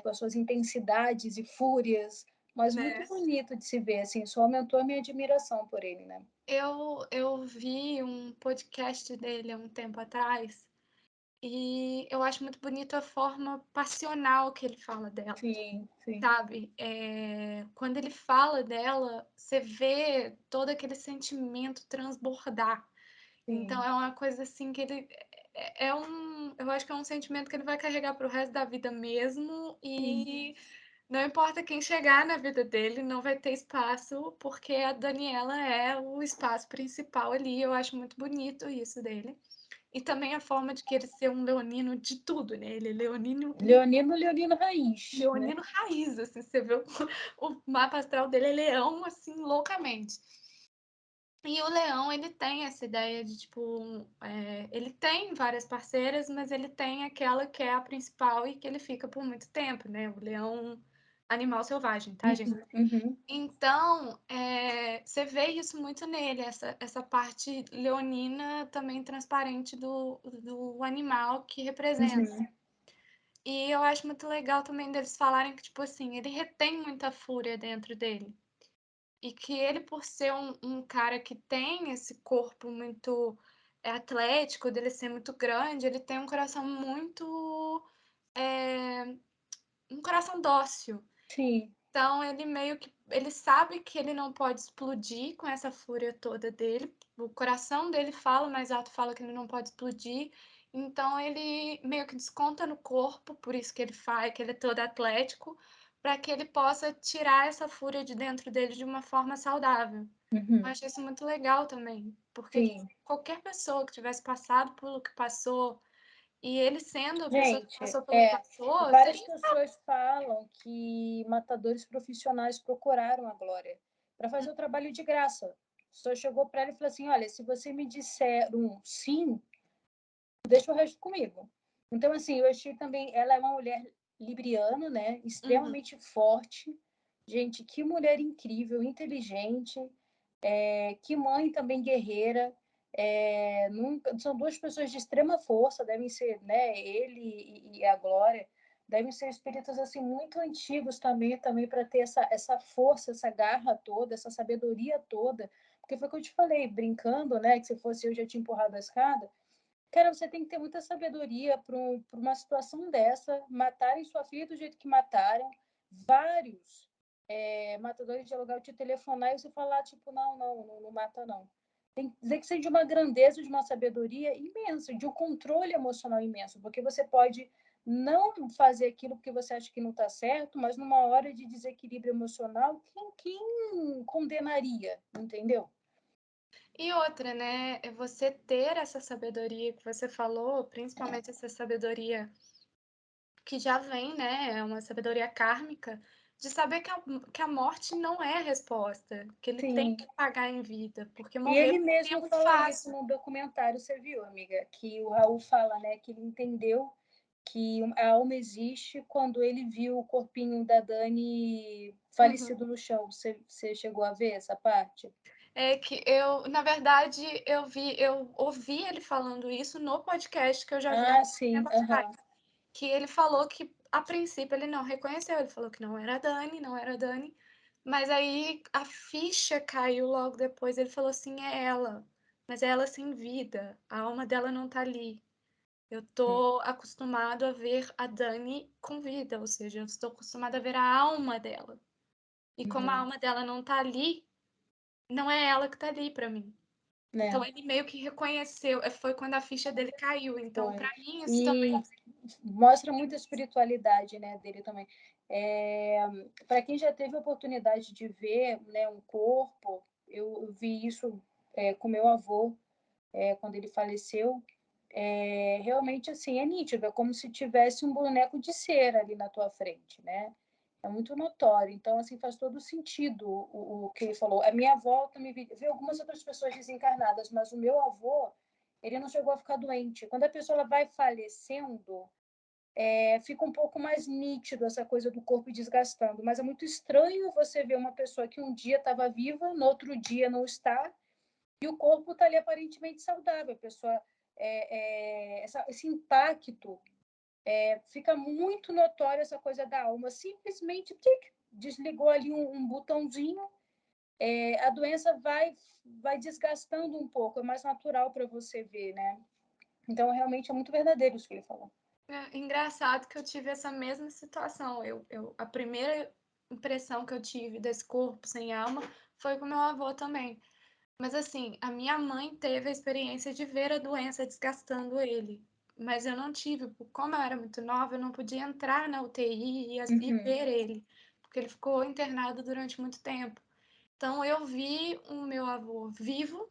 Com as suas intensidades e fúrias, mas muito Né? bonito de se ver, assim, só aumentou a minha admiração por ele, né? Eu vi um podcast dele há um tempo atrás, E eu acho muito bonito a forma passional que ele fala dela, Sim, sim, sabe? Quando ele fala dela, você vê todo aquele sentimento transbordar. Então sim, é uma coisa assim que ele eu acho que é um sentimento que ele vai carregar pro resto da vida mesmo sim. e não importa quem chegar na vida dele, não vai ter espaço, porque a Daniela é o espaço principal ali. Eu acho muito bonito isso dele. E também a forma de que ele ser um leonino de tudo, né? Ele é leonino, Leonino raiz, né? leonino raiz, assim, você vê o mapa astral dele é leão, assim, loucamente. E o leão, ele tem essa ideia de, tipo, ele tem várias parceiras, mas ele tem aquela que é a principal e que ele fica por muito tempo, né? O leão animal selvagem, tá, gente? Uhum, uhum, Então, você vê isso muito nele, essa parte leonina também transparente do animal que representa. uhum, E eu acho muito legal também deles falarem que, tipo assim, ele retém muita fúria dentro dele. E que ele, por ser um cara que tem esse corpo muito atlético, dele ser muito grande, ele tem um coração muito. é, um coração dócil. sim, Então ele meio que. Ele sabe que ele não pode explodir com essa fúria toda dele. O coração dele fala, mais alto fala que ele não pode explodir. Então ele meio que desconta no corpo, por isso que ele faz, que ele é todo atlético, para que ele possa tirar essa fúria de dentro dele de uma forma saudável. Eu uhum, achei isso muito legal também, porque tipo, sim. qualquer pessoa que tivesse passado pelo que passou, e ele sendo a pessoa que Gente, passou pelo que passou, várias seria. pessoas falam que matadores profissionais procuraram a Glória para fazer o trabalho de graça. A pessoa chegou para ela e falou assim: olha, se você me disser um sim, deixa o resto comigo. Então, assim, eu achei também, ela é uma mulher libriana, né? Uhum. Extremamente forte. Gente, que mulher incrível, inteligente, que mãe também guerreira. São duas pessoas de extrema força, devem ser, né? Ele e a Glória devem ser espíritos assim muito antigos também para ter essa força, essa garra toda, essa sabedoria toda. Porque foi o que eu te falei, brincando, né? Que se fosse eu já tinha empurrado a escada. Cara, você tem que ter muita sabedoria para uma situação dessa, matarem sua filha do jeito que mataram, vários matadores de aluguel te telefonar e você falar, tipo, não mata, não. Tem que dizer que você é de uma grandeza, de uma sabedoria imensa, de um controle emocional imenso, porque você pode não fazer aquilo porque você acha que não está certo, mas numa hora de desequilíbrio emocional, quem condenaria, entendeu? E outra, né? É você ter essa sabedoria que você falou, principalmente essa sabedoria que já vem, né? É uma sabedoria kármica, de saber que a morte não é a resposta, que ele tem Sim. que pagar em vida, porque E morrer ele é mesmo muito fala isso fácil. no documentário, você viu, amiga? Que o Raul fala, né, que ele entendeu que a alma existe quando ele viu o corpinho da Dani Uhum. falecido no chão. Você chegou a ver essa parte? É que eu, na verdade, eu ouvi ele falando isso no podcast que eu já vi há Ah, muito sim, tempo atrás. aham. Que ele falou que, a princípio, ele não reconheceu, ele falou que não era a Dani, não era a Dani, mas aí a ficha caiu logo depois, ele falou assim, é ela, mas é ela sem vida, a alma dela não tá ali. Eu tô acostumado a ver a Dani com vida, ou seja, eu estou acostumado a ver a alma dela. E como a Uhum. alma dela não tá ali, não é ela que tá ali pra mim. Então Né, ele meio que reconheceu, foi quando a ficha dele caiu. Então, pra foi. mim, isso também. E mostra muita espiritualidade, né, dele também. Para quem já teve a oportunidade de ver, né, um corpo, eu vi isso com meu avô, quando ele faleceu, realmente assim, é nítido, é como se tivesse um boneco de cera ali na tua frente, né? É muito notório. Então, assim, faz todo sentido o que ele falou. A minha avó também vi algumas outras pessoas desencarnadas, mas o meu avô, ele não chegou a ficar doente. Quando a pessoa ela vai falecendo, fica um pouco mais nítido essa coisa do corpo desgastando. Mas é muito estranho você ver uma pessoa que um dia estava viva, no outro dia não está, e o corpo está ali aparentemente saudável. A pessoa, esse impacto, fica muito notório essa coisa da alma. Simplesmente desligou ali um botãozinho, a doença vai desgastando um pouco, é mais natural para você ver, né? Então, realmente é muito verdadeiro isso que ele falou. É engraçado que eu tive essa mesma situação. A primeira impressão que eu tive desse corpo sem alma foi com meu avô também. Mas assim, a minha mãe teve a experiência de ver a doença desgastando ele. Mas eu não tive, como eu era muito nova, eu não podia entrar na UTI e Uhum, ver ele, porque ele ficou internado durante muito tempo. Então eu vi o meu avô vivo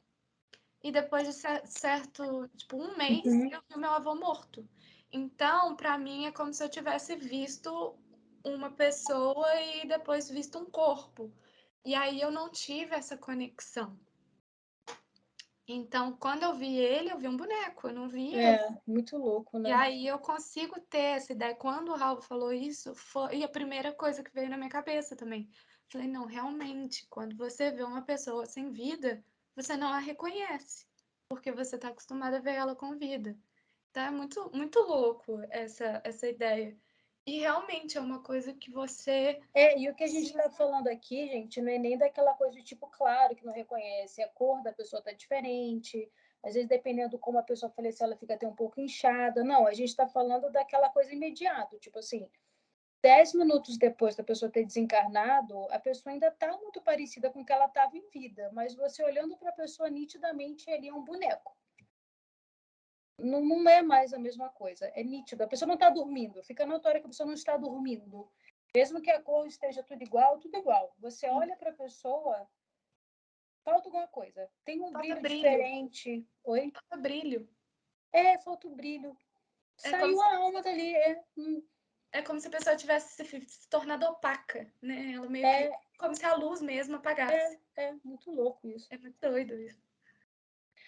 e depois de certo, tipo, um mês, uhum. eu vi o meu avô morto. Então, para mim, é como se eu tivesse visto uma pessoa e depois visto um corpo. E aí eu não tive essa conexão. Então, quando eu vi ele, eu vi um boneco, eu não vi ele. É, muito louco, E né? aí eu consigo ter essa ideia. Quando o Raul falou isso, foi a primeira coisa que veio na minha cabeça também. Falei, não, realmente, quando você vê uma pessoa sem vida, você não a reconhece, porque você está acostumado a ver ela com vida. Então é muito, muito louco essa ideia. E realmente é uma coisa que você E o que a gente precisa. está falando aqui, gente, não é nem daquela coisa de tipo, claro, que não reconhece, a cor da pessoa está diferente, às vezes, dependendo de como a pessoa faleceu, ela fica até um pouco inchada. Não, a gente está falando daquela coisa imediata, tipo assim, 10 minutos depois da pessoa ter desencarnado, a pessoa ainda está muito parecida com o que ela estava em vida, mas você olhando para a pessoa nitidamente, ele é um boneco. Não, não é mais a mesma coisa, é nítido. A pessoa não está dormindo, fica notório que a pessoa não está dormindo. Mesmo que a cor esteja tudo igual, tudo igual. Você olha para a pessoa, falta alguma coisa. Tem um Falta brilho brilho, diferente. Oi? falta brilho. Falta o brilho. É como Saiu se, a alma dali. é como se a pessoa tivesse se tornado opaca, né? Ela meio que, É, como se a luz mesmo apagasse. muito louco isso. É muito doido isso.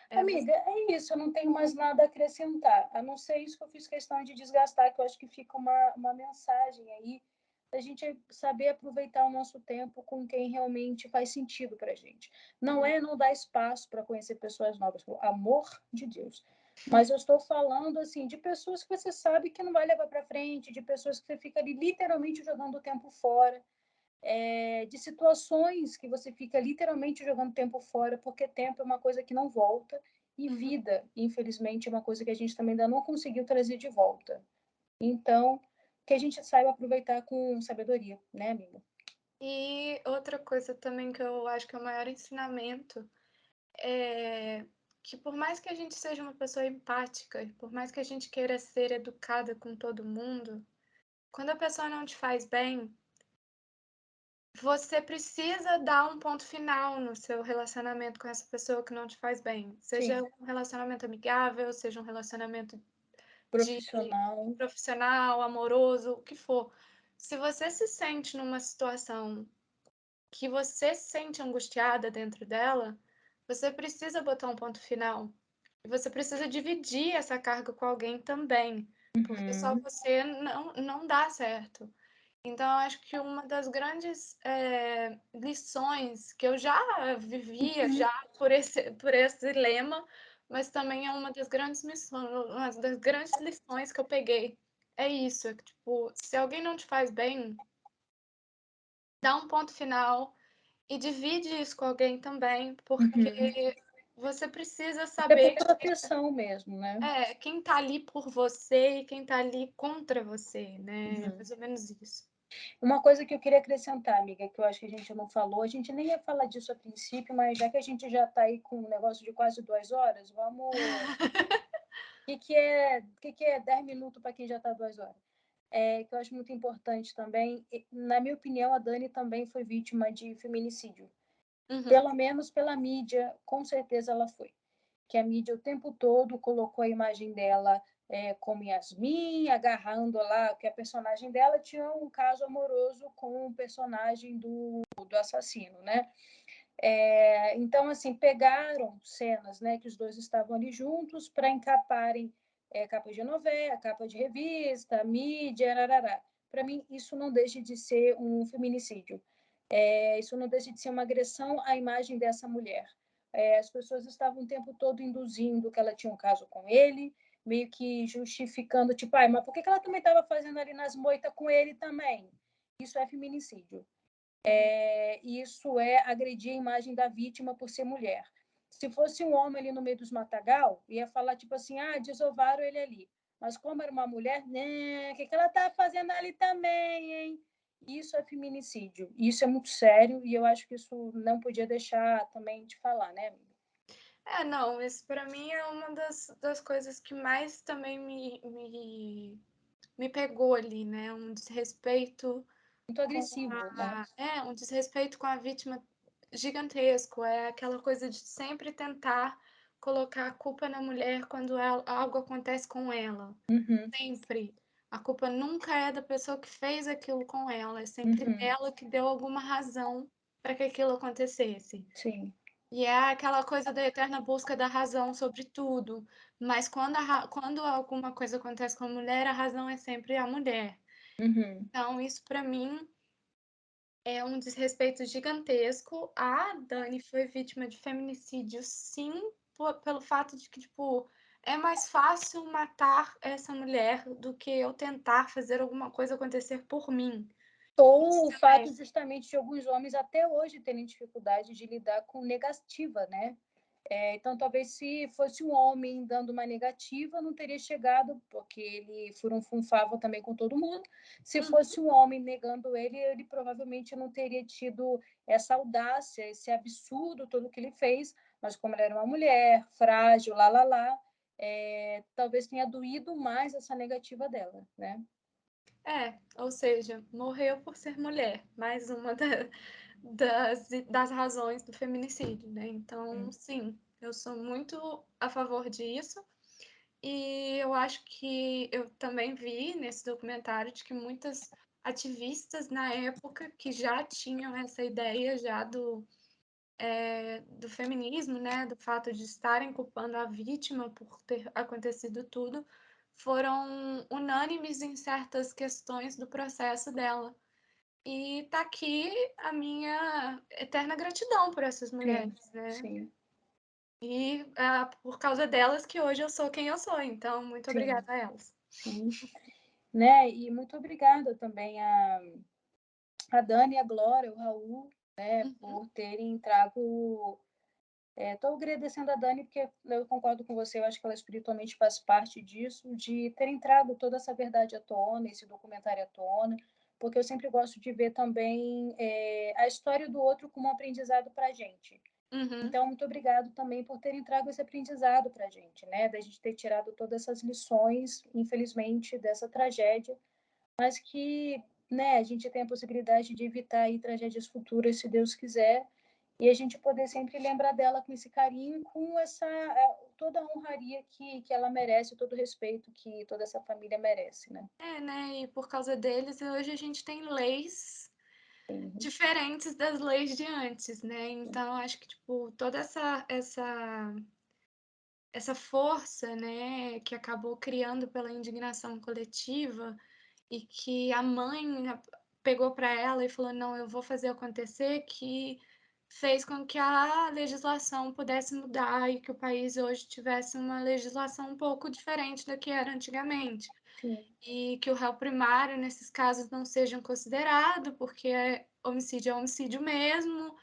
É, mas Amiga, é isso. Eu não tenho mais nada a acrescentar. A não ser isso que eu fiz questão de desgastar, que eu acho que fica uma mensagem aí da gente saber aproveitar o nosso tempo com quem realmente faz sentido para a gente. Não dar espaço para conhecer pessoas novas, pelo amor de Deus. Mas eu estou falando assim de pessoas que você sabe que não vai levar para frente, de pessoas que você fica ali literalmente jogando o tempo fora, de situações que você fica literalmente jogando tempo fora, porque tempo é uma coisa que não volta e uhum. vida, infelizmente, é uma coisa que a gente também ainda não conseguiu trazer de volta. Então, que a gente saiba aproveitar com sabedoria, né, amiga? E outra coisa também que eu acho que é o maior ensinamento é que por mais que a gente seja uma pessoa empática, e por mais que a gente queira ser educada com todo mundo, quando a pessoa não te faz bem, você precisa dar um ponto final no seu relacionamento com essa pessoa que não te faz bem. Seja Sim, um relacionamento amigável, seja um relacionamento de profissional. profissional, amoroso, o que for. Se você se sente numa situação que você se sente angustiada dentro dela, você precisa botar um ponto final. E você precisa dividir essa carga com alguém também, porque só Uhum, você não dá certo. Então, eu acho que uma das grandes lições que eu já vivia uhum. já por esse lema, mas também é uma das grandes missões, uma das grandes lições que eu peguei. É isso, é que, tipo, se alguém não te faz bem, dá um ponto final e divide isso com alguém também, Uhum. porque você precisa Até por saber proteção mesmo, né? quem tá ali por você e quem tá ali contra você, né? Uhum. Mais ou menos isso. Uma coisa que eu queria acrescentar, amiga, que eu acho que a gente não falou, a gente nem ia falar disso a princípio, mas já que a gente já está aí com um negócio de quase 2 horas, vamos. O que é 10 minutos para quem já está 2 horas? Que eu acho muito importante também. Na minha opinião, a Dani também foi vítima de feminicídio. Uhum, Pelo menos pela mídia, com certeza ela foi. Que a mídia o tempo todo colocou a imagem dela como Yasmin, agarrando lá, que a personagem dela tinha um caso amoroso com o personagem do assassino, né? Então, assim, pegaram cenas, né, que os dois estavam ali juntos para encaparem capa de novela, capa de revista, mídia, arará. Para mim, isso não deixa de ser um feminicídio. Isso não deixa de ser uma agressão à imagem dessa mulher. As pessoas estavam o tempo todo induzindo que ela tinha um caso com ele, meio que justificando, tipo, mas por que ela também estava fazendo ali nas moitas com ele também? Isso é feminicídio. uhum, Isso é agredir a imagem da vítima por ser mulher. Se fosse um homem ali no meio dos matagal, ia falar tipo assim, ah, desovaram ele ali. Mas como era uma mulher, né, o que, que ela tá fazendo ali também, hein? Isso é feminicídio. Isso é muito sério e eu acho que isso não podia deixar também de falar, né, amiga? Não, isso pra mim é uma das coisas que mais também me pegou ali, né? Um desrespeito Muito com agressivo, né? um desrespeito com a vítima gigantesco. É aquela coisa de sempre tentar colocar a culpa na mulher quando algo acontece com ela. Uhum, Sempre. A culpa nunca é da pessoa que fez aquilo com ela, é sempre uhum, dela que deu alguma razão para que aquilo acontecesse. sim, E é aquela coisa da eterna busca da razão sobre tudo. Mas quando alguma coisa acontece com a mulher, a razão é sempre a mulher. uhum. Então, isso para mim é um desrespeito gigantesco. A Dani foi vítima de feminicídio, sim, pelo fato de que, tipo, é mais fácil matar essa mulher do que eu tentar fazer alguma coisa acontecer por mim. Ou o fato justamente de alguns homens até hoje terem dificuldade de lidar com negativa, né? Então, talvez se fosse um homem dando uma negativa, não teria chegado, porque ele furunfunfava também com todo mundo. Se Uhum. fosse um homem negando ele provavelmente não teria tido essa audácia, esse absurdo todo que ele fez. Mas como ela era uma mulher, frágil, talvez tenha doído mais essa negativa dela, né? Ou seja, morreu por ser mulher, mais uma das razões do feminicídio, né? Então, Hum. sim, eu sou muito a favor disso. E eu acho que eu também vi nesse documentário de que muitas ativistas na época que já tinham essa ideia já do feminismo, né, do fato de estarem culpando a vítima por ter acontecido tudo, foram unânimes em certas questões do processo dela. E tá aqui a minha eterna gratidão por essas Sim, mulheres, né? sim, E por causa delas que hoje eu sou quem eu sou. Então, muito sim, obrigada a elas. sim. Né? E muito obrigada também a Dani, a Glória, o Raul, né, Uhum, por terem trago. Estou agradecendo a Dani, porque eu concordo com você, eu acho que ela espiritualmente faz parte disso, de terem trago toda essa verdade à tona, esse documentário à tona, porque eu sempre gosto de ver também a história do outro como um aprendizado para a gente. uhum. Então, muito obrigado também por terem trago esse aprendizado para a gente, né? Da gente ter tirado todas essas lições, infelizmente, dessa tragédia, mas que, né, a gente tem a possibilidade de evitar aí tragédias futuras, se Deus quiser, e a gente poder sempre lembrar dela com esse carinho, com toda a honraria que ela merece, todo o respeito que toda essa família merece, né? Né? E por causa deles, hoje a gente tem leis Sim, diferentes das leis de antes, né? Então, acho que, tipo, toda essa força, né, que acabou criando pela indignação coletiva e que a mãe pegou para ela e falou: não, eu vou fazer acontecer, que fez com que a legislação pudesse mudar e que o país hoje tivesse uma legislação um pouco diferente da que era antigamente. sim, E que o réu primário, nesses casos, não sejam considerado, porque é homicídio mesmo,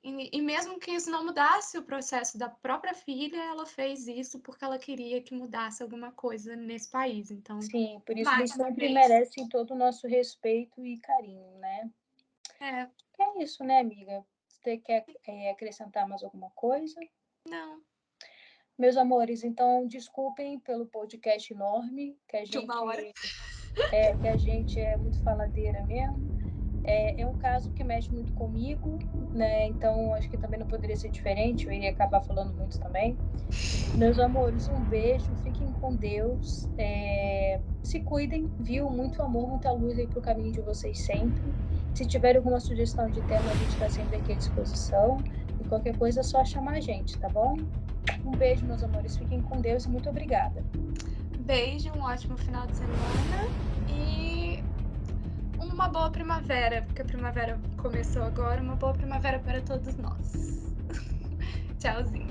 e mesmo que isso não mudasse o processo da própria filha, ela fez isso porque ela queria que mudasse alguma coisa nesse país. Então, sim. Por isso mais eles uma sempre vez, merecem todo o nosso respeito e carinho, né? é, É isso, né, amiga? Você quer acrescentar mais alguma coisa? não, Meus amores, então desculpem pelo podcast enorme, de uma hora. que a gente é muito faladeira mesmo. É um caso que mexe muito comigo, né? Então acho que também não poderia ser diferente, eu iria acabar falando muito também. Meus amores, um beijo, fiquem com Deus, se cuidem, viu? Muito amor, muita luz aí pro caminho de vocês sempre. Se tiver alguma sugestão de tema, a gente está sempre aqui à disposição. E qualquer coisa é só chamar a gente, tá bom? Um beijo, meus amores. Fiquem com Deus e muito obrigada. Beijo, um ótimo final de semana e uma boa primavera, porque a primavera começou agora, uma boa primavera para todos nós. Tchauzinho.